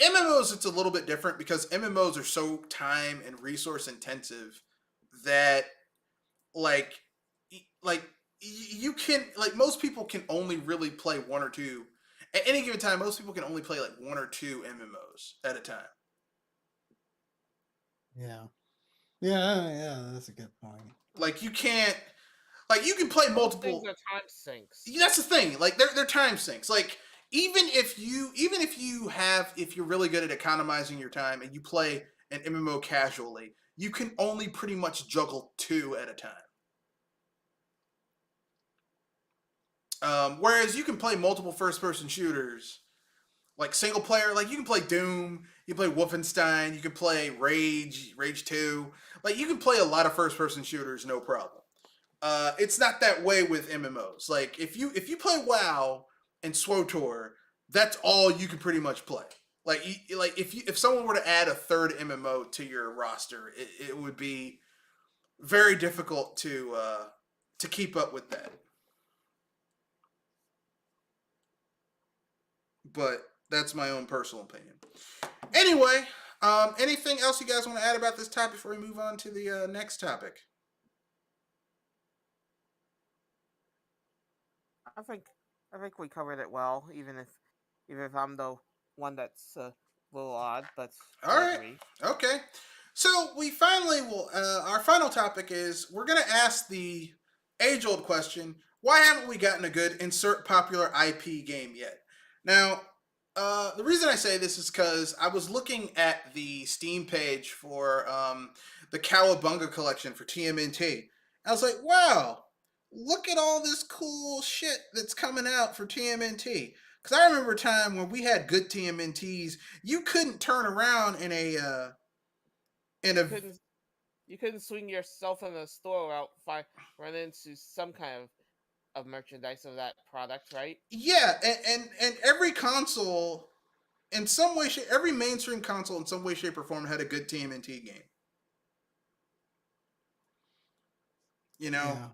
MMOs it's a little bit different because MMOs are so time and resource intensive that like like you can like most people can only really play one or two at any given time. Most people can only play like one or two MMOs at a time. Yeah. Yeah, that's a good point. Like you can't like you can play multiple. Things are time sinks. That's the thing. Like they're time sinks. Like if you're really good at economizing your time and you play an MMO casually, you can only pretty much juggle two at a time. Whereas you can play multiple first-person shooters, like single player. Like you can play Doom, you can play Wolfenstein, you can play Rage 2. Like you can play a lot of first-person shooters, no problem. It's not that way with MMOs. Like if you play WoW and SWTOR, that's all you can pretty much play. Like if someone were to add a third MMO to your roster, it would be very difficult to keep up with that. But that's my own personal opinion. Anyway, anything else you guys want to add about this topic before we move on to the next topic? I think we covered it well, even if I'm the one that's a little odd, but all right, okay. So we finally will. Our final topic is we're gonna ask the age-old question: why haven't we gotten a good insert popular IP game yet? Now, the reason I say this is because I was looking at the Steam page for the Cowabunga collection for TMNT. I was like, wow, look at all this cool shit that's coming out for TMNT. Because I remember a time when we had good TMNTs, you couldn't turn around in a you couldn't swing yourself in the store without run into some kind of merchandise of that product, right? Yeah, and every console in some way, every mainstream console in some way, shape, or form had a good TMNT game. You know, Yeah.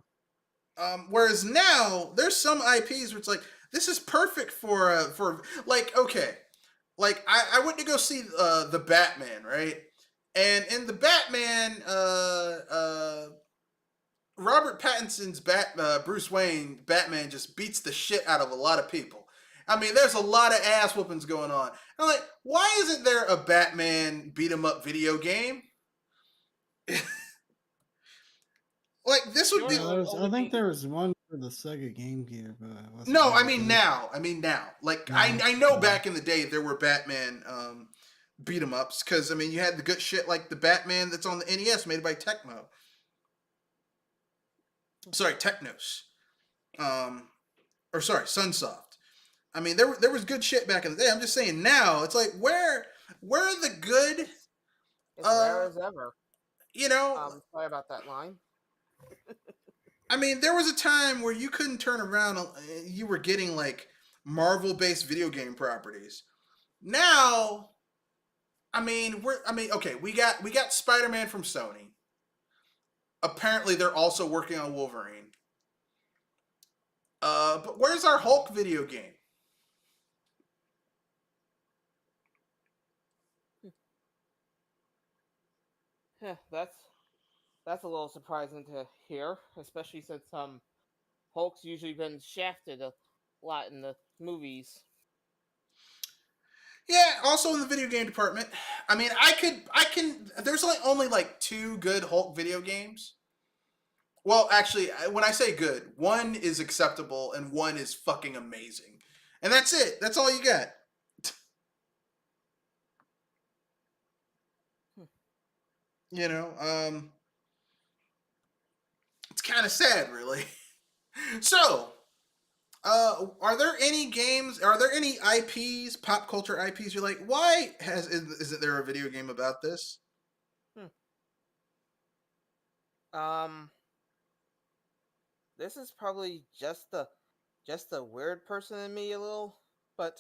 whereas now there's some IPs where it's like this is perfect for like okay, like I went to go see the Batman, right? And in the Batman, Robert Pattinson's Bruce Wayne Batman just beats the shit out of a lot of people. I mean, there's a lot of ass whoopings going on. I'm like, why isn't there a Batman beat 'em up video game? Like this would Sure, be it would I only think be there was one for the Sega Game Gear, but it wasn't no. I very mean good. now. I mean now. Like No, I know no. back in the day there were Batman beat 'em ups because I mean you had the good shit like the Batman that's on the NES made by Tecmo. Sorry, Technos. Or sorry, Sunsoft. I mean, there was good shit back in the day. I'm just saying now, it's like where are the good it's rare uh as ever. you know, Sorry about that line. I mean, there was a time where you couldn't turn around you were getting like Marvel based video game properties. Now, okay, we got Spider-Man from Sony. Apparently they're also working on Wolverine. But where's our Hulk video game? Yeah, that's a little surprising to hear, especially since Hulk's usually been shafted a lot in the movies. Yeah, also in the video game department. I mean, I can. There's only like two good Hulk video games. Well, actually, when I say good, one is acceptable and one is fucking amazing, and that's it. That's all you got. You know, it's kind of sad, really. So, are there any games? Are there any IPs, pop culture IPs? You're like, why isn't there a video game about this? Hmm. Um, this is probably just the weird person in me a little, but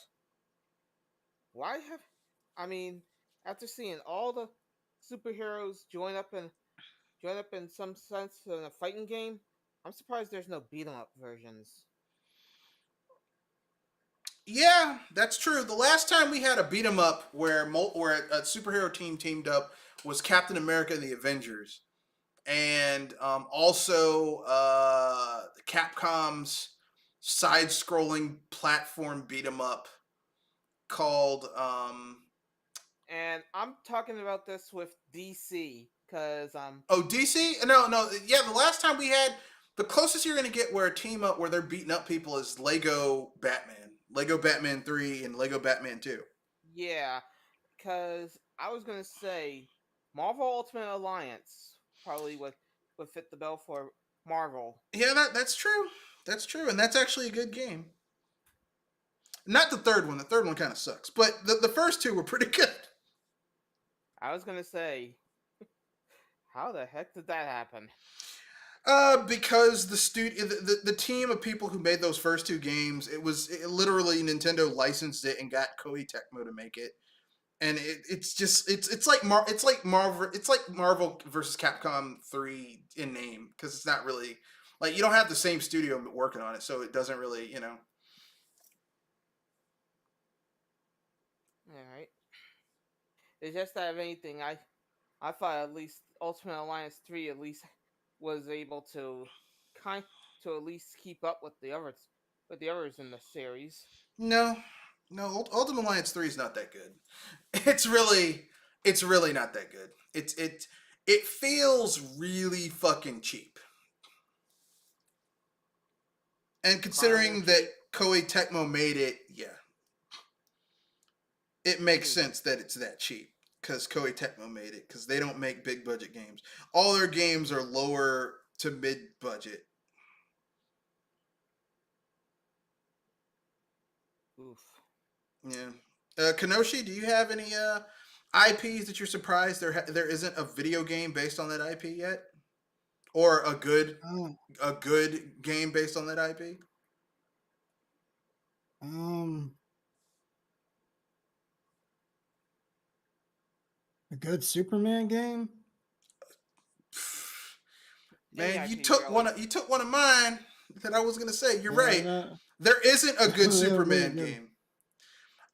why have I mean, after seeing all the superheroes join up in some sense in a fighting game, I'm surprised there's no beat 'em up versions. Yeah, that's true. The last time we had a beat 'em up where a superhero team teamed up was Captain America and the Avengers, and also Capcom's side-scrolling platform beat 'em up called And I'm talking about this with DC because oh DC. No, yeah. The last time we had the closest you're gonna get where a team up where they're beating up people is Lego Batman 3, and Lego Batman 2. yeah, because I was gonna say Marvel Ultimate Alliance probably would fit the bill for Marvel. Yeah, that's true. That's true, and that's actually a good game. Not the third one. The third one kind of sucks, but the first two were pretty good. I was gonna say, how the heck did that happen? Because the team of people who made those first two games, literally Nintendo licensed it and got Koei Tecmo to make it, and it's just it's like Marvel versus Capcom 3 in name because it's not really like you don't have the same studio working on it, so it doesn't really All right. It's just that if anything, I thought at least Ultimate Alliance 3 at least was able to kind to at least keep up with the others in the series. no no Ultimate Alliance 3 is not that good. It's really not that good. It feels really fucking cheap. And considering that Chronically, Koei Tecmo made it, yeah, it makes hmm, sense that it's that cheap because Koei Tecmo made it because they don't make big budget games. All their games are lower to mid budget. oof. Yeah. Kanoshi, do you have any IPs that you're surprised there isn't a video game based on that IP yet, or Um, a good game based on that IP. um, a good Superman game. Any Man, IP really. you took one of mine that I was gonna say. You're Yeah, right. There isn't a good they're really Superman good. game.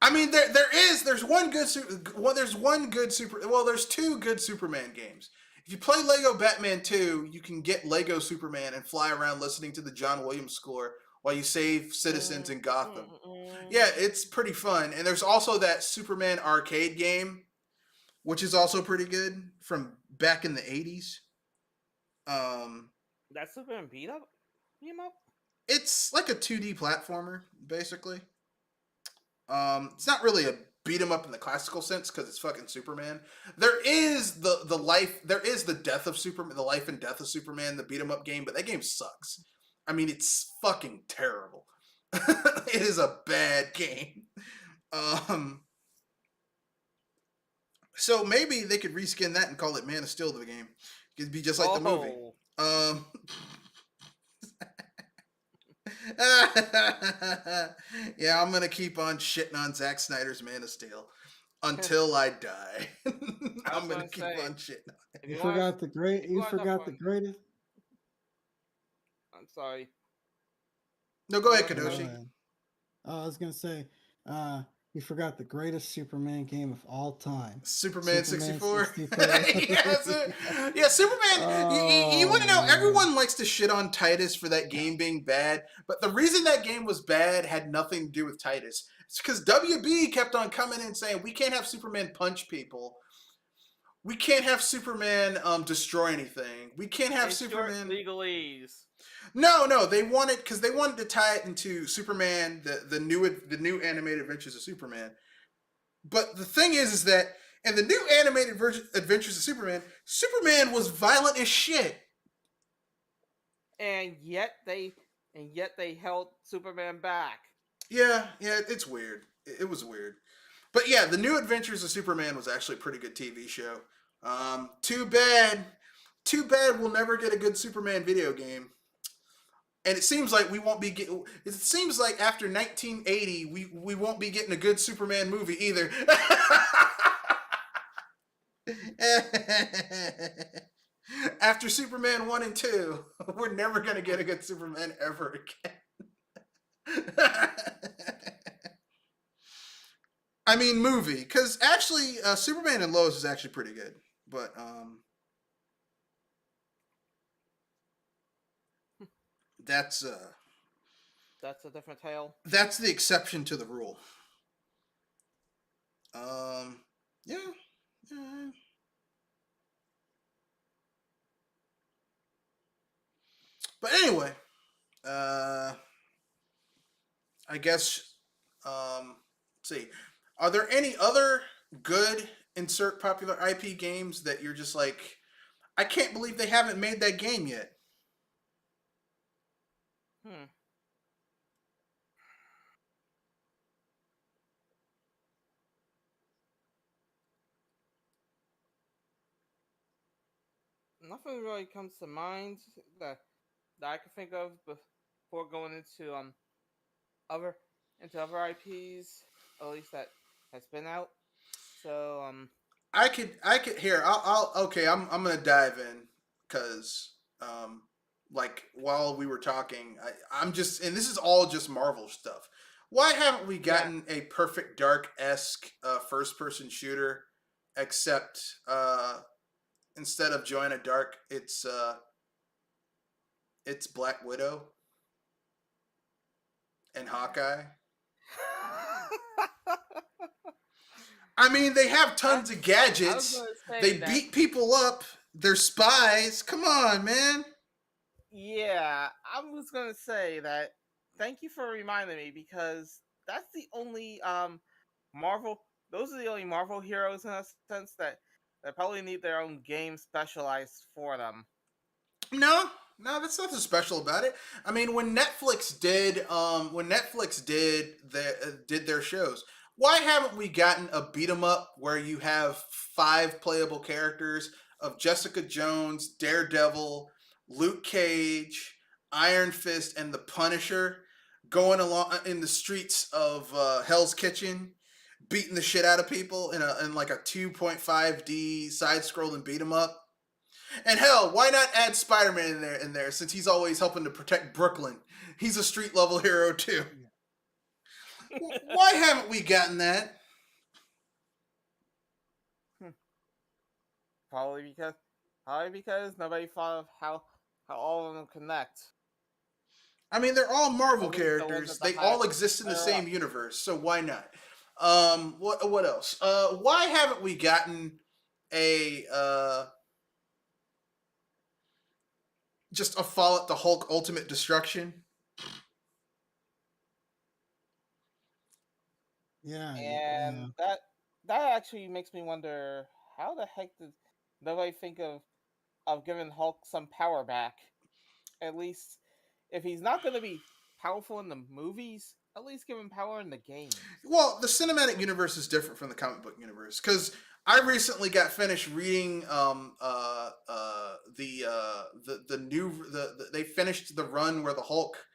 I mean, there's one good there's one good there's two good Superman games. If you play Lego Batman 2, you can get Lego Superman and fly around listening to the John Williams score while you save citizens in Gotham. Yeah, it's pretty fun. And there's also that Superman arcade game, which is also pretty good from back in the 80s. Um, That Superman beat up? it's like a 2D platformer, basically. It's not really a beat 'em up in the classical sense because it's fucking Superman. There is there is the death of Superman, the life and death of Superman, the beat 'em up game, but that game sucks. I mean, it's fucking terrible. It is a bad game. Um, so maybe they could reskin that and call it Man of Steel the game. It'd be just like the movie. Um, yeah, I'm gonna keep on shitting on Zack Snyder's Man of Steel until I die. I'm gonna keep on shitting on it. You forgot the great. You forgot the greatest. I'm sorry. No, go ahead, Kadoshi. I was gonna say, you forgot the greatest Superman game of all time. Superman 64. Yeah, Superman. You want to know? Everyone likes to shit on Titus for that game being bad, but the reason that game was bad had nothing to do with Titus. It's because WB kept on coming in saying we can't have Superman punch people. We can't have Superman destroy anything. We can't have Superman legalese. No, they wanted to tie it into Superman, the new animated Adventures of Superman. But the thing is that in the new animated Adventures of Superman, Superman was violent as shit. And yet they held Superman back. Yeah, it's weird. It was weird. But yeah, the new Adventures of Superman was actually a pretty good TV show. Too bad we'll never get a good Superman video game. And it seems like we won't be getting. It seems like after 1980, we won't be getting a good Superman movie either. After Superman 1 and 2, we're never gonna get a good Superman ever again. I mean, movie, because actually, Superman and Lois is actually pretty good, but that's a different tale. That's the exception to the rule. Yeah. But anyway, I guess let's see. Are there any other good insert popular IP games that you're just like, I can't believe they haven't made that game yet? Nothing really comes to mind that I can think of before going into other IPs, at least that has been out. So I could here. I'll okay. I'm gonna dive in because like while we were talking, I'm just, and this is all just Marvel stuff. Why haven't we gotten a Perfect Dark-esque first person shooter, except instead of Joanna Dark, it's Black Widow and Hawkeye? I mean, they have tons of gadgets. They beat people up. They're spies. Come on, man. Yeah, I was gonna say that. Thank you for reminding me, because that's the only Marvel. Those are the only Marvel heroes in a sense that probably need their own game specialized for them. No, that's nothing special about it. I mean, when Netflix did their shows, Why haven't we gotten a beat 'em up where you have 5 playable characters of Jessica Jones, Daredevil, Luke Cage, Iron Fist, and the Punisher going along in the streets of Hell's Kitchen, beating the shit out of people in like a 2.5D side-scrolling beat 'em up? And hell, why not add Spider-Man in there since he's always helping to protect Brooklyn? He's a street level hero too. Why haven't we gotten that? Probably because nobody thought of how all of them connect. I mean, they're all Marvel At least the ones characters. at the They all high- exist in the higher same up. universe, so why not? What else? Why haven't we gotten a just a Fall at the Hulk Ultimate Destruction? Yeah, And that actually makes me wonder how the heck did nobody think of giving Hulk some power back? At least if he's not going to be powerful in the movies, at least give him power in the games. Well, the cinematic universe is different from the comic book universe because I recently got finished reading they finished the run where the Hulk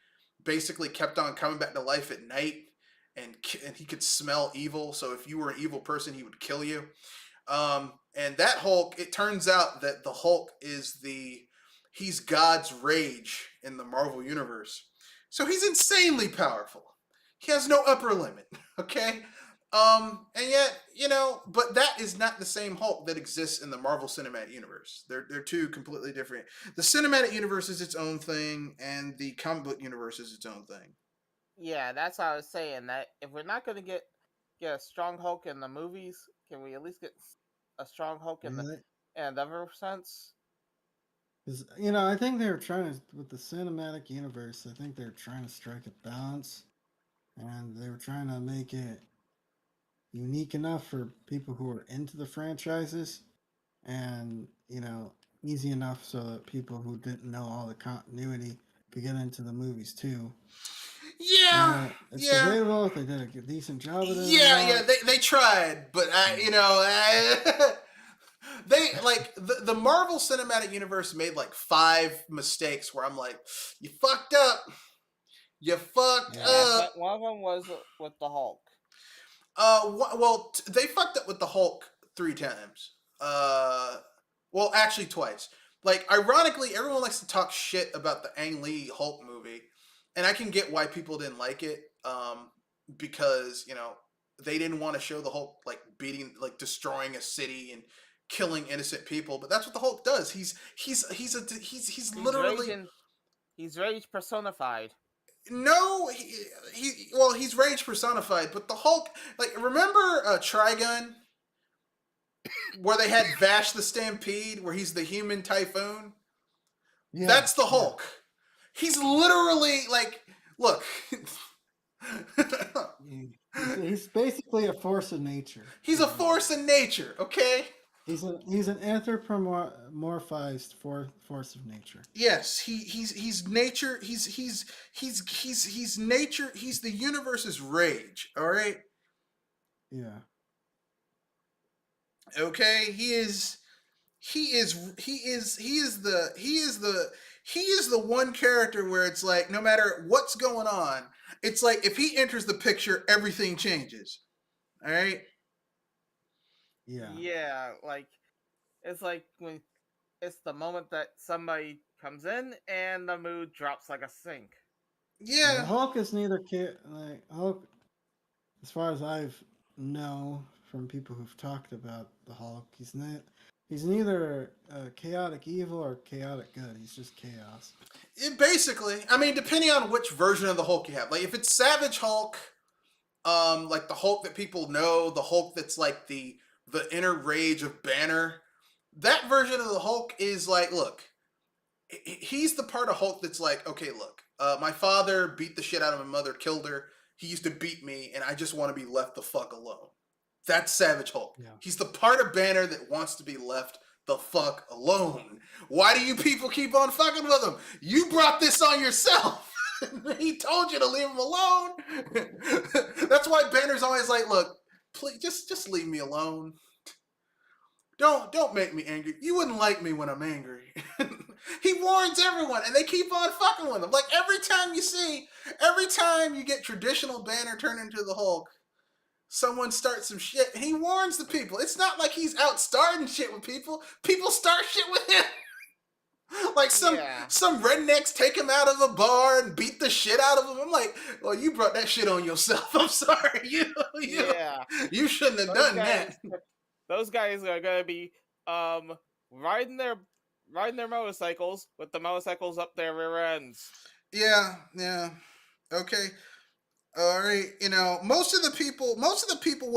basically kept on coming back to life at night and he could smell evil. So if you were an evil person, he would kill you. And that Hulk, it turns out that the Hulk he's God's rage in the Marvel universe. So he's insanely powerful. He has no upper limit. Okay. And yet, but that is not the same Hulk that exists in the Marvel Cinematic Universe. They're two completely different. The cinematic universe is its own thing, and the comic book universe is its own thing. Yeah, that's what I was saying. That if we're not going to get a strong Hulk in the movies, can we at least get a strong Hulk in another sense? Because I think they were trying to with the cinematic universe. I think they were trying to strike a balance, and they were trying to make it unique enough for people who are into the franchises, and easy enough so that people who didn't know all the continuity could get into the movies too. Yeah, it's yeah. debatable if they did a decent job of it. Yeah. They tried, but they like the Marvel Cinematic Universe made like 5 mistakes where I'm like, you fucked up. You fucked up. One of them was with the Hulk. Well, they fucked up with the Hulk 3 times. Well, actually twice. Like, ironically, everyone likes to talk shit about the Ang Lee Hulk movie, and I can get why people didn't like it. Because they didn't want to show the Hulk like destroying a city and killing innocent people, but that's what the Hulk does. He's literally he's rage personified. No, he's rage personified, but the Hulk, like, remember Trigun, where they had Vash the Stampede, where he's the human typhoon? Yeah, that's the Hulk. Yeah. He's literally like, look. He's basically a force of nature. He's a force of nature, okay? He's an anthropomorphized force of nature. Yes, he's nature. He's nature. He's the universe's rage. All right. Yeah. Okay. He is the one character where it's like no matter what's going on, it's like if he enters the picture, everything changes. All right. Yeah, like it's like when it's the moment that somebody comes in and the mood drops like a sink. Yeah. The Hulk is neither Hulk, as far as I've know from people who've talked about the Hulk, he's neither chaotic evil or chaotic good. He's just chaos. Basically, I mean, depending on which version of the Hulk you have. Like if it's Savage Hulk, like the Hulk that people know, the Hulk that's like the inner rage of Banner, that version of the Hulk is like, look, he's the part of Hulk that's like, okay, look, my father beat the shit out of my mother, killed her. He used to beat me, and I just want to be left the fuck alone. That's Savage Hulk. Yeah. He's the part of Banner that wants to be left the fuck alone. Why do you people keep on fucking with him? You brought this on yourself. He told you to leave him alone. That's why Banner's always like, look, please, just leave me alone. Don't make me angry. You wouldn't like me when I'm angry. He warns everyone, and they keep on fucking with him. Like every time you get traditional Banner turned into the Hulk, someone starts some shit, and he warns the people. It's not like he's out starting shit with people. People start shit with him. Like some rednecks take him out of a bar and beat the shit out of him. I'm like, well, you brought that shit on yourself. I'm sorry. You shouldn't have done that. Those guys are gonna be riding their motorcycles with the motorcycles up their rear ends. Yeah. Okay. All right. Most of the people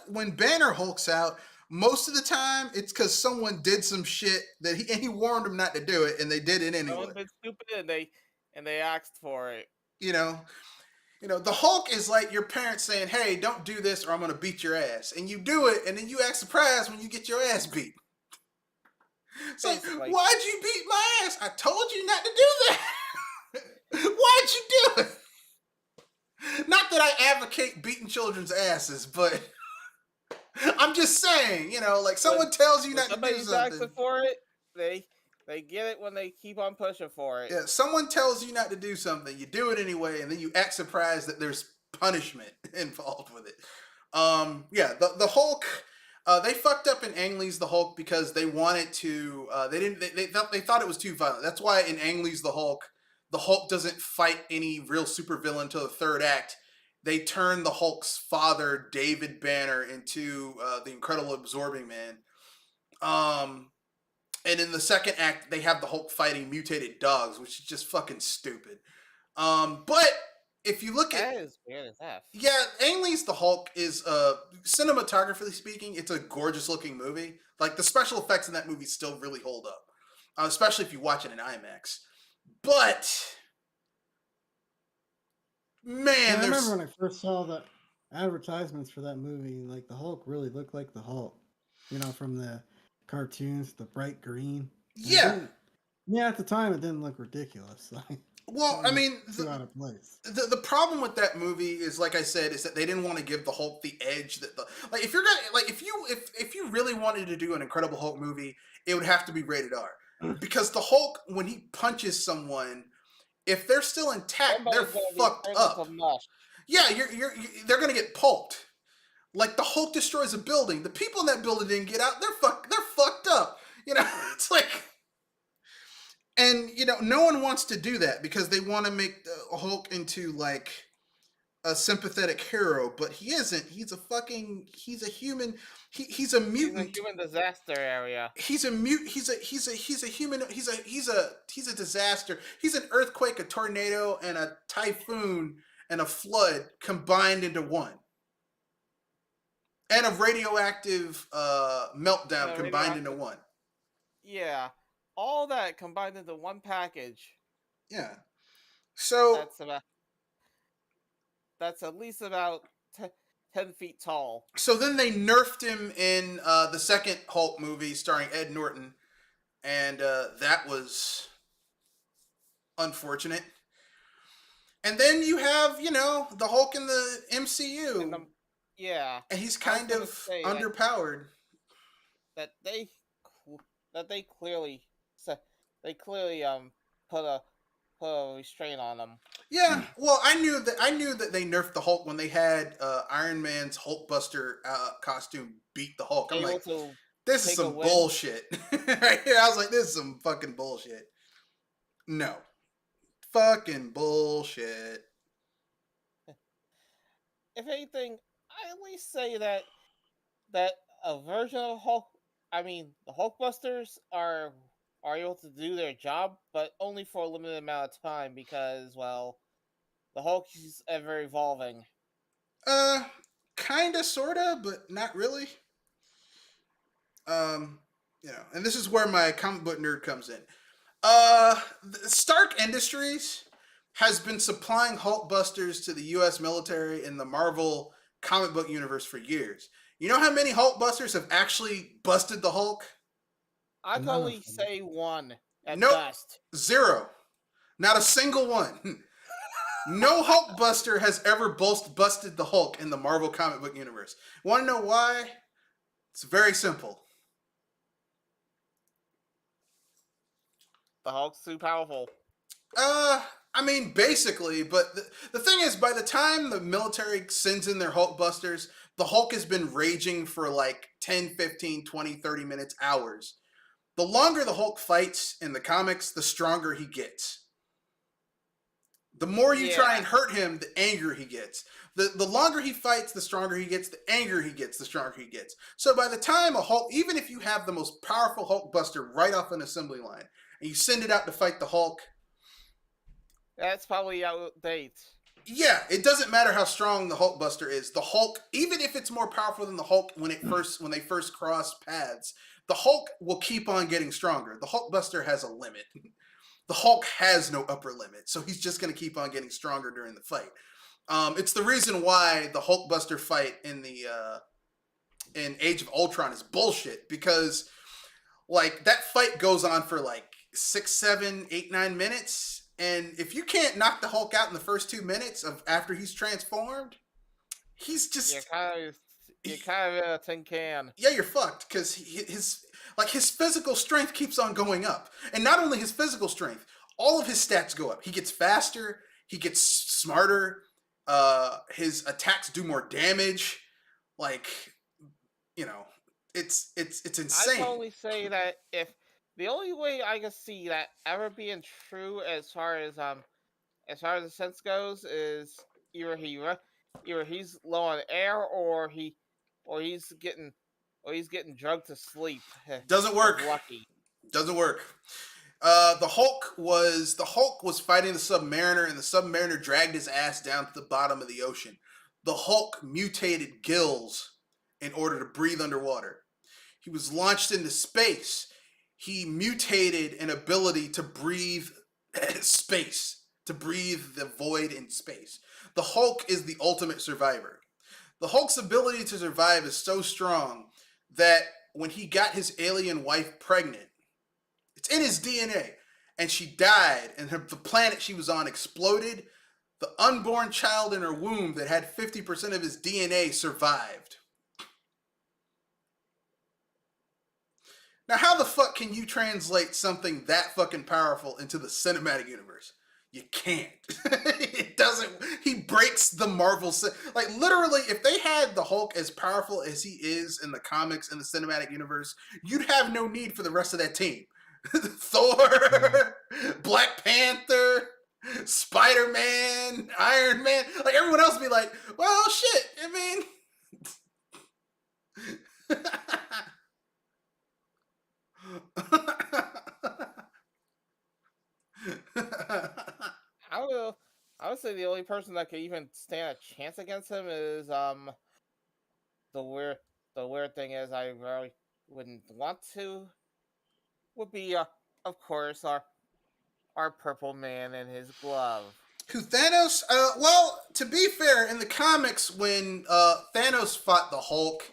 when Banner hulks out, most of the time it's because someone did some shit that he warned them not to do it, and they did it anyway. Someone's been stupid and they asked for it. The Hulk is like your parents saying, "Hey, don't do this, or I'm gonna beat your ass," and you do it, and then you act surprised when you get your ass beat. It's like, why'd you beat my ass? I told you not to do that. Why'd you do it? Not that I advocate beating children's asses, but I'm just saying, like someone tells you not to do something. Asking for it, they get it when they keep on pushing for it. Yeah, someone tells you not to do something, you do it anyway, and then you act surprised that there's punishment involved with it. The Hulk, they fucked up in Ang Lee's The Hulk because they wanted to. They thought it was too violent. That's why in Ang Lee's The Hulk doesn't fight any real supervillain until the third act. They turn the Hulk's father, David Banner, into the Incredible Absorbing Man. And in the second act, they have the Hulk fighting mutated dogs, which is just fucking stupid. But if you look at... That is weird as F. Yeah, Ang Lee's The Hulk is, cinematographically speaking, it's a gorgeous looking movie. Like, the special effects in that movie still really hold up. Especially if you watch it in IMAX. But... Man, I remember when I first saw the advertisements for that movie, like, the Hulk really looked like the Hulk. From the cartoons, the bright green. Yeah. At the time it didn't look ridiculous. Well, I mean, out of place. The problem with that movie is, like I said, is that they didn't want to give the Hulk the edge that if you're gonna if you really wanted to do an Incredible Hulk movie, it would have to be rated R, because the Hulk, when he punches someone, if they're still intact, they're fucked up. Yeah, they're gonna get pulped. Like, the Hulk destroys a building. The people in that building didn't get out. They're fucked up. It's like... And, no one wants to do that because they want to make the Hulk into, like, a sympathetic hero. But he isn't. He's a human... He's a mutant. He's a human disaster area. He's a human... He's a disaster. He's an earthquake, a tornado, and a typhoon, and a flood combined into one. And a radioactive meltdown combined into one. Yeah. All that combined into one package. Yeah. So... That's at least about 10 feet tall. So then they nerfed him in the second Hulk movie starring Ed Norton. And that was unfortunate. And then you have, the Hulk in the MCU. Yeah, and he's kind of underpowered. That they clearly put a restraint on him. Yeah, well, I knew that they nerfed the Hulk when they had Iron Man's Hulkbuster costume beat the Hulk. I'm like, this is some bullshit. Right here, I was like, this is some fucking bullshit. No, fucking bullshit. If anything, I at least say that a version of Hulk, the Hulkbusters are able to do their job, but only for a limited amount of time because, well, the Hulk is ever evolving. Kinda, sorta, but not really. And this is where my comic book nerd comes in. Stark Industries has been supplying Hulkbusters to the U.S. military in the Marvel comic book universe for years. You know how many Hulkbusters have actually busted the Hulk? I can only say one at nope. best. 0. Not a single one. No Hulkbuster has ever busted the Hulk in the Marvel comic book universe. Want to know why? It's very simple. The Hulk's too powerful. I mean, basically, but the thing is, by the time the military sends in their Hulkbusters, the Hulk has been raging for like 10, 15, 20, 30 minutes, hours. The longer the Hulk fights in the comics, the stronger he gets. The more you try and hurt him, the angrier he gets. The longer he fights, the stronger he gets. The angrier he gets, the stronger he gets. So by the time a Hulk, even if you have the most powerful Hulkbuster right off an assembly line, and you send it out to fight the Hulk, that's probably outdated. yeah, it doesn't matter how strong the Hulkbuster is. The Hulk, even if it's more powerful than the Hulk when they first cross paths, the Hulk will keep on getting stronger. The Hulkbuster has a limit. The Hulk has no upper limit, so he's just going to keep on getting stronger during the fight. It's the reason why the Hulkbuster fight in Age of Ultron is bullshit, because like that fight goes on for like 6, 7, 8, 9 minutes, and if you can't knock the Hulk out in the first 2 minutes of after he's transformed, he's just you're kind of in a tin can. Yeah, you're fucked, because his physical strength keeps on going up, and not only his physical strength, all of his stats go up. He gets faster, he gets smarter, his attacks do more damage. Like, you know, it's insane. I can only say that if the only way I can see that ever being true as far as the sense goes is either he's low on air or he's getting drugged to sleep. Doesn't work. Lucky. Doesn't work. The Hulk was fighting the Submariner, and the Submariner dragged his ass down to the bottom of the ocean. The Hulk mutated gills in order to breathe underwater. He was launched into space. He mutated an ability to breathe space, to breathe the void in space. The Hulk is the ultimate survivor. The Hulk's ability to survive is so strong that when he got his alien wife pregnant, it's in his DNA, and she died, and the planet she was on exploded. The unborn child in her womb that had 50% of his DNA survived. Now, how the fuck can you translate something that fucking powerful into the cinematic universe? You can't. It doesn't. He breaks the Marvel. Like, literally, if they had the Hulk as powerful as he is in the comics and the cinematic universe, you'd have no need for the rest of that team. Thor, Black Panther, Spider-Man, Iron Man. Like, everyone else would be like, well, shit. I mean... I would say the only person that could even stand a chance against him is the weird thing is I really wouldn't want to would be of course our purple man and his glove. Who, Thanos? Well, to be fair, in the comics, when Thanos fought the Hulk,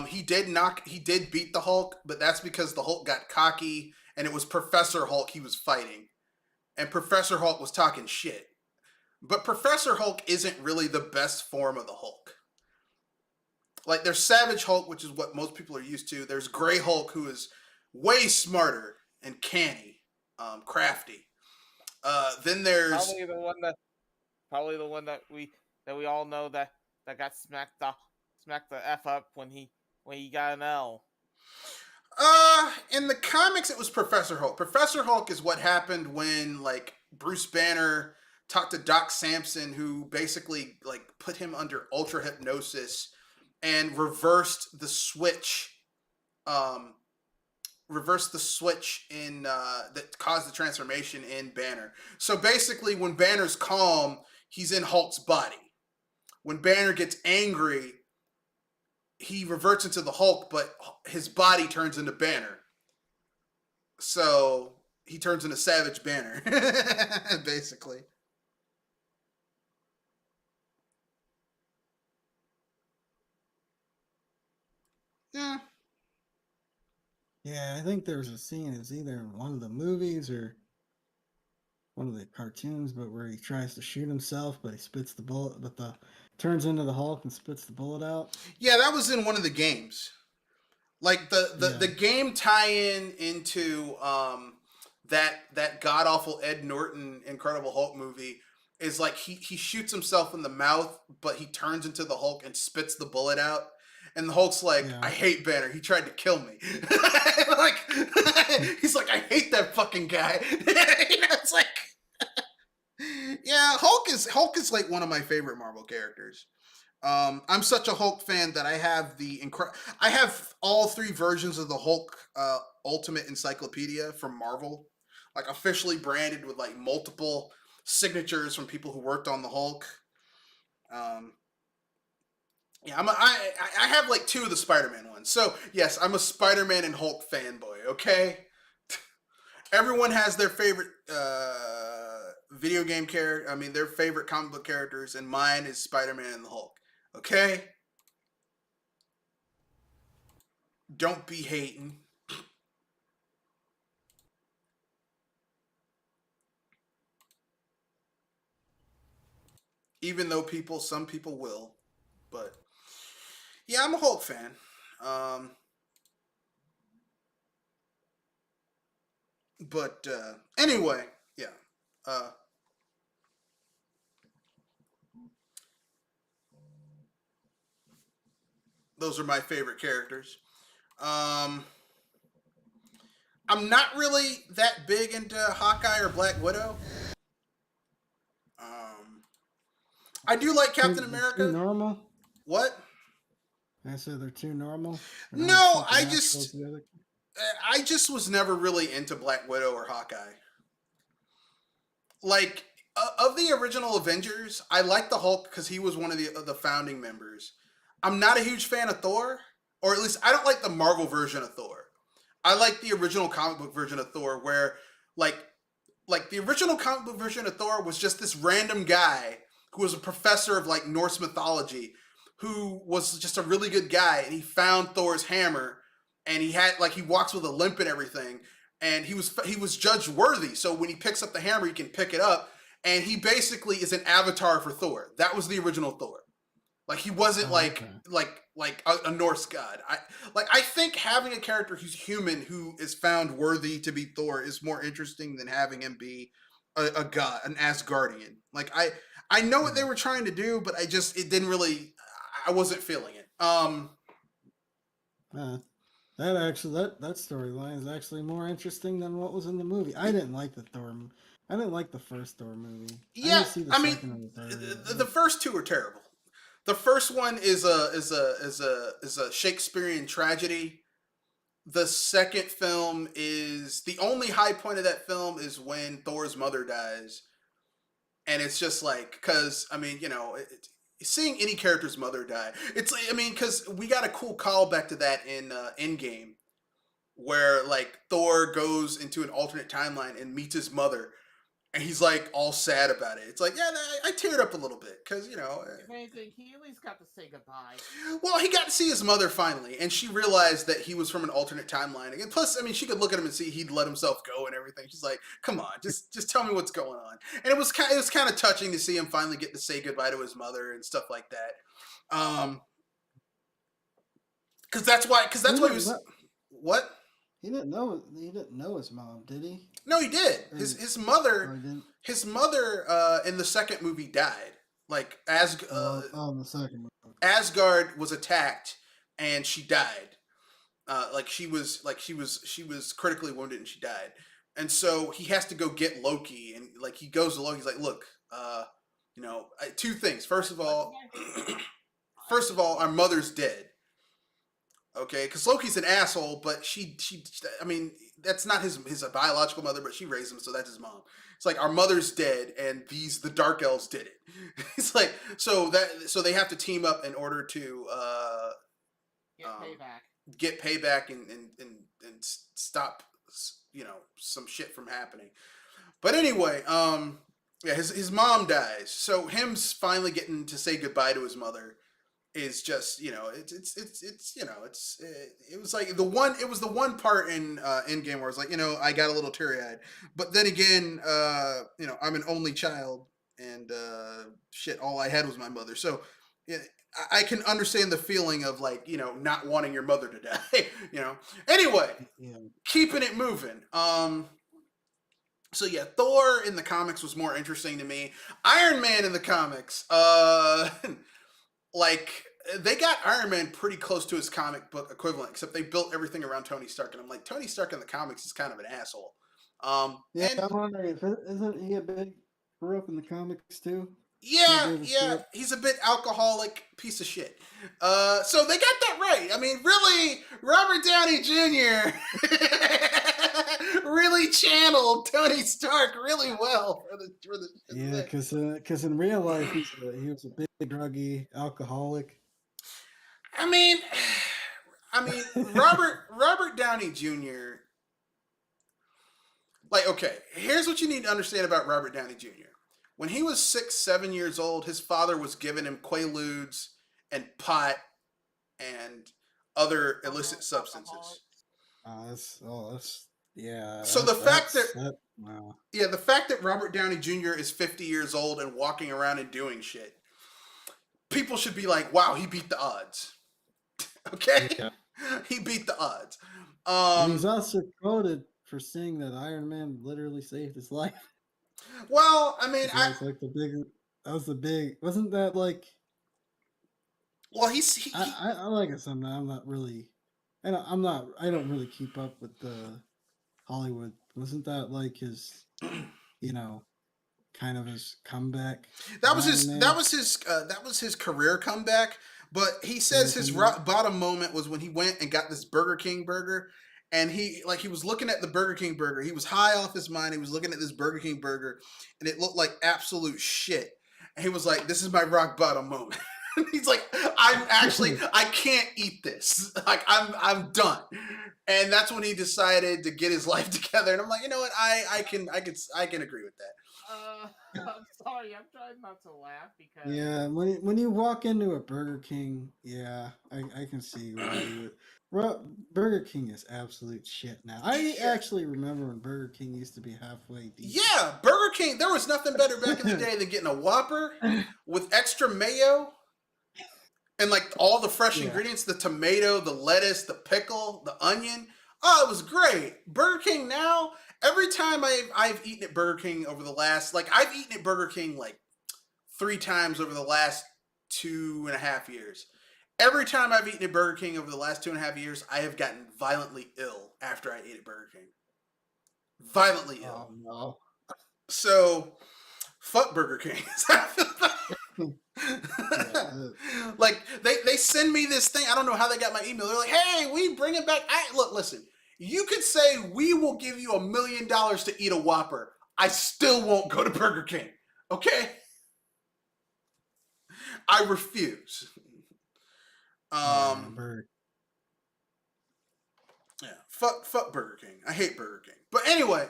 he did beat the Hulk, but that's because the Hulk got cocky, and it was Professor Hulk he was fighting, and Professor Hulk was talking shit. But Professor Hulk isn't really the best form of the Hulk. Like, there's Savage Hulk, which is what most people are used to. There's Gray Hulk, who is way smarter and canny, crafty. Then there's probably the one that we all know that got smacked the F up when he got an L. In the comics, it was Professor Hulk. Professor Hulk is what happened when, like, Bruce Banner talked to Doc Samson, who basically, like, put him under ultra hypnosis and reversed the switch in that caused the transformation in Banner. So basically, when Banner's calm, he's in Hulk's body. When Banner gets angry, he reverts into the Hulk, but his body turns into Banner. So he turns into Savage Banner, basically. Yeah. Yeah, I think there was a scene. It's either in one of the movies or one of the cartoons, but where he tries to shoot himself, but he spits the bullet, but the turns into the Hulk and spits the bullet out. Yeah, that was in one of the games. Like the Yeah, game tie-in into that god awful Ed Norton Incredible Hulk movie is like he shoots himself in the mouth, but he turns into the Hulk and spits the bullet out. And the Hulk's like, yeah. I hate Banner. He tried to kill me. Like he's like, I hate that fucking guy. It's like, yeah, Hulk is like one of my favorite Marvel characters. I'm such a Hulk fan that I have all three versions of the Hulk Ultimate Encyclopedia from Marvel, like officially branded with like multiple signatures from people who worked on the Hulk. Um, yeah, I have like two of the Spider-Man ones. So yes, I'm a Spider-Man and Hulk fanboy. Okay, everyone has their favorite video game character. I mean, their favorite comic book characters, and mine is Spider-Man and the Hulk. Okay, don't be hating. Even though some people will, but yeah, I'm a Hulk fan. Um, but anyway, yeah, uh, those are my favorite characters. Um, I'm not really that big into Hawkeye or Black Widow. Um, I do like Captain Too America. normal. What? I said they're too normal. They're not No, supernatural as the other. I just was never really into Black Widow or Hawkeye. Like of the original Avengers, I like the Hulk because he was one of the founding members. I'm not a huge fan of Thor, or at least I don't like the Marvel version of Thor. I like the original comic book version of Thor, where like the original comic book version of Thor was just this random guy who was a professor of like Norse mythology, who was just a really good guy, and he found Thor's hammer, and he walks with a limp and everything, and he was judged worthy. So when he picks up the hammer, he can pick it up, and he basically is an avatar for Thor. That was the original Thor. Like he wasn't Oh, okay. like a Norse god. I think having a character who's human who is found worthy to be Thor is more interesting than having him be a god, an Asgardian. Like I know what they Yeah. were trying to do, but it didn't really. I wasn't feeling it. Uh, that storyline is actually more interesting than what was in the movie. I didn't like the Thor. I didn't like the first Thor movie. I Yeah, didn't see the I mean, second and the the third. first two are terrible. The first one is a Shakespearean tragedy. The second film is the only high point of that film is when Thor's mother dies, and it's just like because I mean seeing any character's mother die, it's I mean because we got a cool callback to that in Endgame where like Thor goes into an alternate timeline and meets his mother, and he's like all sad about it. It's like, yeah, I teared up a little bit because If anything, he at least got to say goodbye. well, he got to see his mother finally, and she realized that he was from an alternate timeline. And plus, I mean, she could look at him and see he'd let himself go and everything. She's like, "Come on, just tell me what's going on." And it was kind of touching to see him finally get to say goodbye to his mother and stuff like that. Because that's why he was what. He didn't know his mom, did he? No, he did. Or, His or he mother didn't? in the second movie died. Like as In the second movie. Asgard was attacked and she died. She was critically wounded and she died. And so he has to go get Loki, and like he goes to Loki. He's like, "Look, two things. First of all, our mother's dead. Okay, because Loki's an asshole, but I mean, that's not his biological mother, but she raised him, so that's his mom. It's like our mother's dead, and the Dark Elves did it. It's like so they have to team up in order to get payback and stop some shit from happening. But anyway, yeah, his mom dies, so him finally getting to say goodbye to his mother is just, it's it was like the one part in Endgame where I was like, I got a little teary eyed, but then again, I'm an only child, and shit, all I had was my mother, so yeah, I can understand the feeling of, like, not wanting your mother to die. Anyway, Yeah. keeping it moving. So yeah, Thor in the comics was more interesting to me. Iron Man in the comics, like, they got Iron Man pretty close to his comic book equivalent, except they built everything around Tony Stark, and I'm like, Tony Stark in the comics is kind of an asshole. Yeah, And I'm wondering if isn't he a big grew up in the comics too? He yeah, gave a yeah, shit. he's a bit alcoholic piece of shit. So they got that right. I mean, really, Robert Downey Jr. really channeled Tony Stark really well for the Yeah, thing. because in real life he was a big druggy alcoholic. I mean, Robert Downey Jr. Like, okay, here's what you need to understand about Robert Downey Jr. When he was 6, 7 years old, his father was giving him quaaludes and pot and other illicit substances. Alcoholics. That's yeah. So the fact that Wow. yeah, the fact that Robert Downey Jr. is 50 years old and walking around and doing shit, people should be like, "Wow, he beat the odds." Okay, Yeah, he beat the odds. and he's also quoted for saying that Iron Man literally saved his life. Well, I mean, That was like the big. That was the big. Wasn't that like? well, he's I like it sometimes. I'm not really. I don't, I'm not. I don't really keep up with the Hollywood. Wasn't that like his? You know, kind of his comeback as Iron Man. that was his career comeback. But he says Career his comeback. rock bottom moment was when he went and got this Burger King burger, and he was looking at the Burger King burger. He was high off his mind. He was looking at this Burger King burger, and it looked like absolute shit. And he was like, "This is my rock bottom moment." He's like, I can't eat this. Like, I'm done. And that's when he decided to get his life together. And I'm like, you know what? I can agree with that. I'm sorry. I'm trying not to laugh because Yeah, when you walk into a Burger King, yeah, I can see why you would. Burger King is absolute shit now. I Yeah. actually remember when Burger King used to be halfway decent. Yeah, Burger King. There was nothing better back in the day than getting a Whopper with extra mayo and, like, all the fresh Yeah. ingredients: the tomato, the lettuce, the pickle, the onion. Oh, it was great. Burger King now. Every time I've eaten at Burger King over the last, like, I've eaten at Burger King like 3 times over the last 2.5 years. Every time I've eaten at Burger King over the last 2.5 years, I have gotten violently ill after I ate at Burger King. Violently ill. Oh no. So, fuck Burger King. Yeah. Like, they send me this thing. I don't know how they got my email. They're like, "Hey, we bring it back." Look, listen. You could say we will give you $1 million to eat a Whopper. I still won't go to Burger King. Okay? I refuse. Burger. Yeah, fuck Burger King. I hate Burger King. But anyway,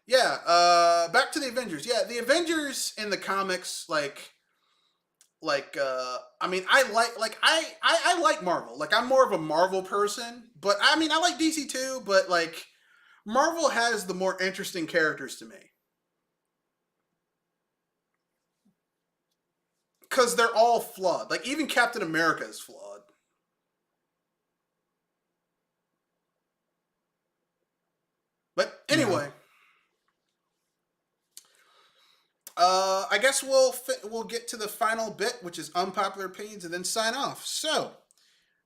yeah, back to the Avengers. Yeah, the Avengers in the comics, I mean, I like Marvel. Like, I'm more of a Marvel person, but I mean, I like DC too, but, like, Marvel has the more interesting characters to me. Because they're all flawed. Like, even Captain America is flawed. But anyway, I guess we'll get to the final bit, which is unpopular opinions, and then sign off. So,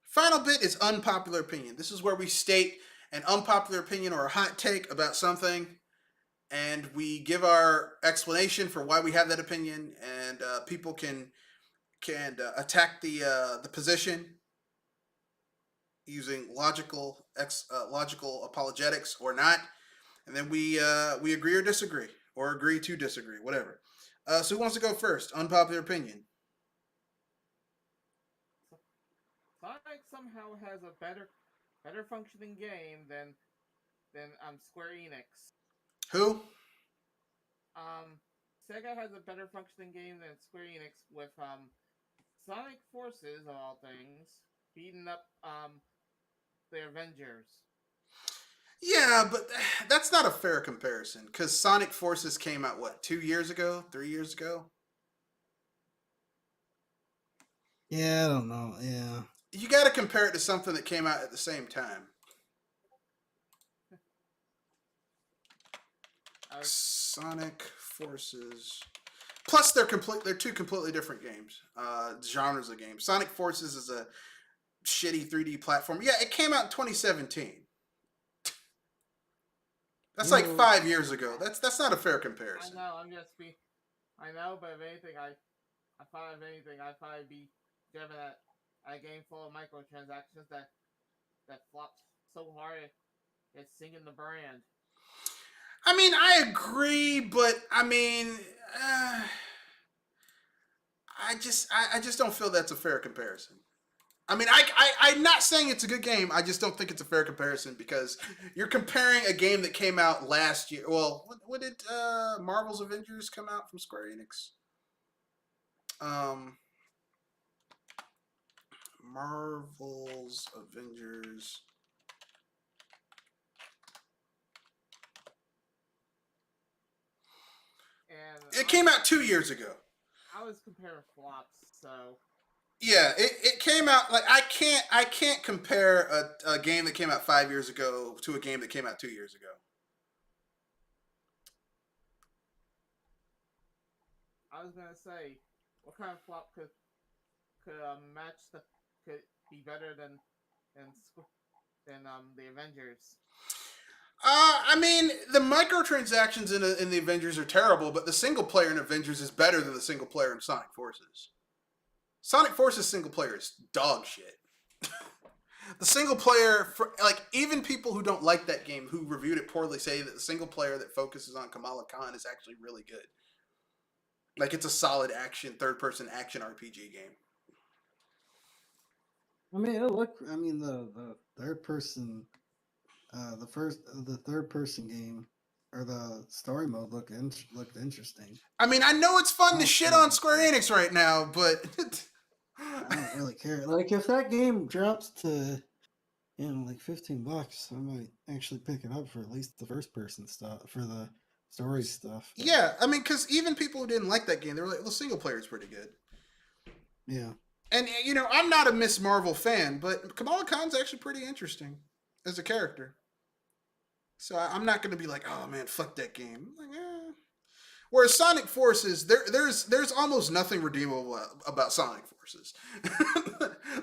final bit is unpopular opinion. This is where we state an unpopular opinion or a hot take about something, and we give our explanation for why we have that opinion, and people can attack the position using logical apologetics or not, and then we agree or disagree, or agree to disagree, whatever. So who wants to go first? Unpopular opinion. Sonic somehow has a better functioning game than Square Enix. Who? Sega has a better functioning game than Square Enix with Sonic Forces, of all things, beating up the Avengers. Yeah, but that's not a fair comparison because Sonic Forces came out what 2 years ago, 3 years ago. Yeah, I don't know. Yeah. You got to compare it to something that came out at the same time. Was, Sonic Forces. Plus, they're two completely different games, genres of games. Sonic Forces is a shitty 3D platform. Yeah, it came out in 2017. That's like Well, 5 years ago. That's not a fair I comparison. know, I'm just being. I know, but if anything, I thought if anything, I'd probably be driven at a game full of microtransactions that flops so hard it's sinking the brand. I mean, I agree, but I mean, I just don't feel that's a fair comparison. I mean, I'm not saying it's a good game. I just don't think it's a fair comparison because you're comparing a game that came out last year. Well, what did Marvel's Avengers come out from Square Enix? Um, Marvel's Avengers. And It came out 2 years ago. I was comparing flops, so Yeah, it came out like I can't compare a game that came out 5 years ago to a game that came out 2 years ago. I was gonna say, what kind of flop could match the could be better than the Avengers? I mean, the microtransactions in the Avengers are terrible, but the single player in Avengers is better than the single player in Sonic Forces. Sonic Forces single player is dog shit. The single player, like even people who don't like that game, who reviewed it poorly, say that the single player that focuses on Kamala Khan is actually really good. Like it's a solid third person action RPG game. I mean, I mean, the third person, the third person game, or the story mode looked interesting. I mean, I know it's fun to Oh, shit yeah. on Square Enix right now, but I don't really care. Like, if that game drops to, like $15, I might actually pick it up for at least the first person stuff, for the story stuff. But, yeah, I mean, because even people who didn't like that game, they were like, "Well, single player is pretty good." yeah. And you know, I'm not a Miss Marvel fan, but Kamala Khan's actually pretty interesting as a character. So I'm not going to be like, "Oh man, fuck that game." I'm like, eh. Whereas Sonic Forces, there's almost nothing redeemable about Sonic Forces.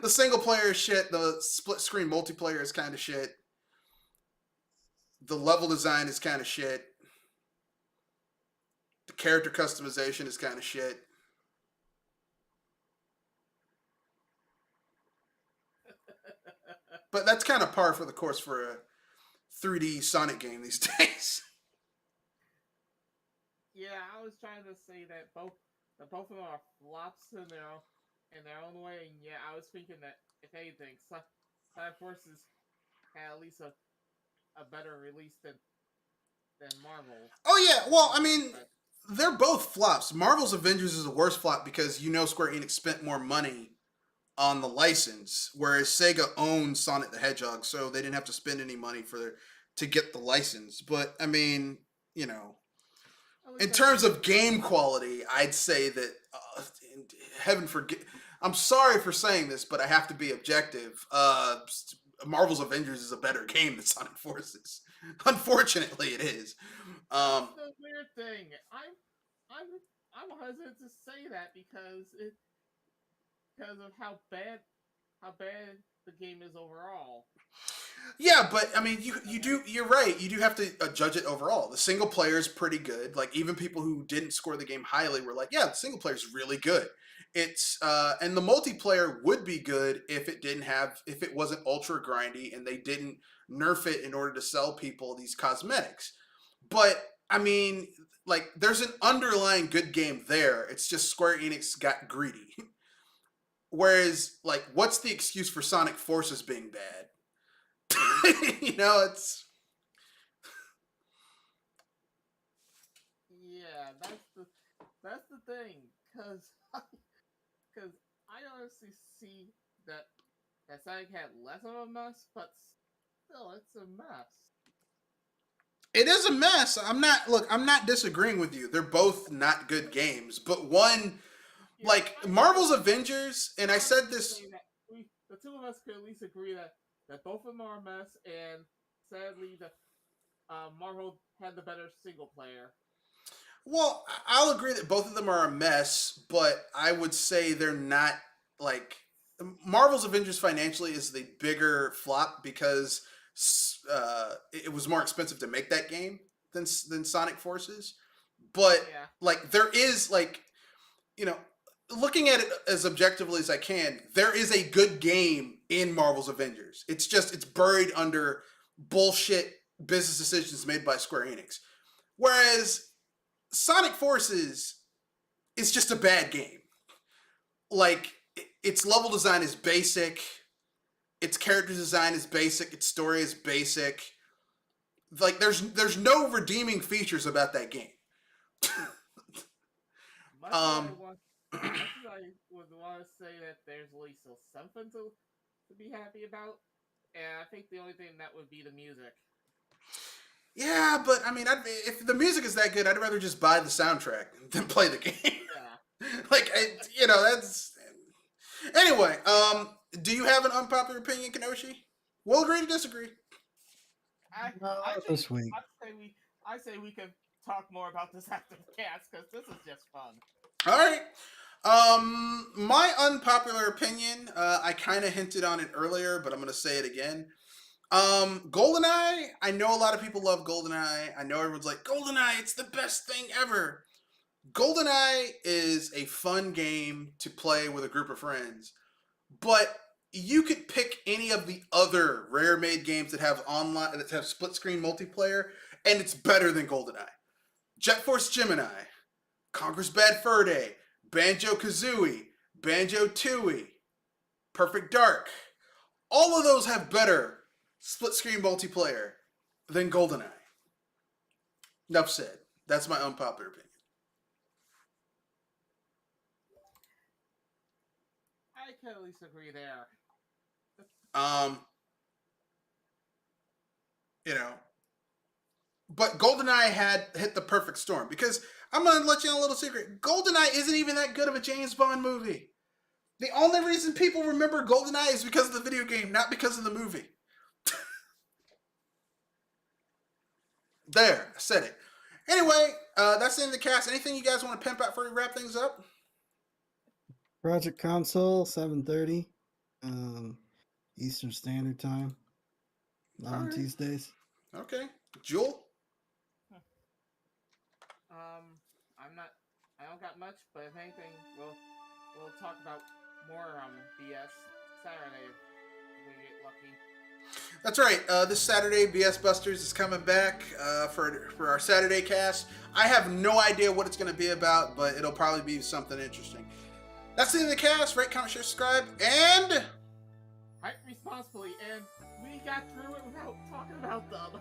The single player is shit. The split screen multiplayer is kind of shit. The level design is kind of shit. The character customization is kind of shit. But that's kind of par for the course for a 3D Sonic game these days. Yeah, I was trying to say that both of them are flops in their own way. And yeah, I was thinking that if anything, Side Forces had at least a better release than Marvel. Oh yeah, well, I mean, they're both flops. Marvel's Avengers is a worse flop because you know Square Enix spent more money on the license, whereas Sega owns Sonic the Hedgehog, so they didn't have to spend any money to get the license. But I mean, you know, in terms of game quality, I'd say that heaven forget. I'm sorry for saying this, but I have to be objective. Marvel's Avengers is a better game than Sonic Forces. Unfortunately, it is. That's the weird thing. I'm I'm hesitant to say that because of how bad the game is overall. Yeah, but I mean, you're right. You do have to judge it overall. The single player is pretty good. Like even people who didn't score the game highly were like, yeah, the single player is really good. It's and the multiplayer would be good if it wasn't ultra grindy and they didn't nerf it in order to sell people these cosmetics. But I mean, like there's an underlying good game there. It's just Square Enix got greedy. Whereas, like, what's the excuse for Sonic Forces being bad? You know, it's Yeah, that's the thing, cause cause I honestly see that Sonic had less of a mess, but still, it's a mess. It is a mess. I'm not disagreeing with you. They're both not good games, but one Yeah, like I Marvel's would Avengers, and I said this. say that the two of us could at least agree that both of them are a mess, and sadly, the Marvel had the better single player. Well, I'll agree that both of them are a mess, but I would say they're not like Marvel's Avengers financially is the bigger flop because it was more expensive to make that game than Sonic Forces. But Yeah, like there is like you know looking at it as objectively as I can, there is a good game in Marvel's Avengers. It's just it's buried under bullshit business decisions made by Square Enix. Whereas Sonic Forces is just a bad game. Like its level design is basic, its character design is basic, its story is basic. Like there's no redeeming features about that game. much um much as I would want to say that there's at least something to be happy about, and I think the only thing that would be the music. yeah, but I mean, if the music is that good, I'd rather just buy the soundtrack than play the game. Yeah. Like that's anyway. Do you have an unpopular opinion, Kenoshi? We'll agree to disagree. No, I think this week. I say we can talk more about this after the cast because this is just fun. All right. My unpopular opinion, I kind of hinted on it earlier, but I'm going to say it again. GoldenEye, I know a lot of people love GoldenEye. I know everyone's like, GoldenEye, it's the best thing ever. GoldenEye is a fun game to play with a group of friends, but you could pick any of the other rare-made games that have online that have split-screen multiplayer, and it's better than GoldenEye. Jet Force Gemini, Conquer's Bad Fur Day, Banjo-Kazooie, Banjo-Tooie, Perfect Dark. All of those have better split-screen multiplayer than GoldenEye. Enough said. That's my unpopular opinion. I can at least agree there. Um, you know, but GoldenEye had hit the perfect storm because I'm gonna let you know a little secret. GoldenEye isn't even that good of a James Bond movie. The only reason people remember GoldenEye is because of the video game, not because of the movie. There, I said it. Anyway, that's the end of the cast. Anything you guys want to pimp out before we wrap things up? Project Console, 7:30, Eastern Standard Time, not on Alright. Tuesdays. Okay, Jewel. I don't got much, but if anything, we'll talk about more BS Saturday if we get lucky. That's right. This Saturday, BS Busters is coming back for our Saturday cast. I have no idea what it's going to be about, but it'll probably be something interesting. That's the end of the cast. Rate, comment, share, subscribe, and Hype responsibly, and we got through it without talking about them.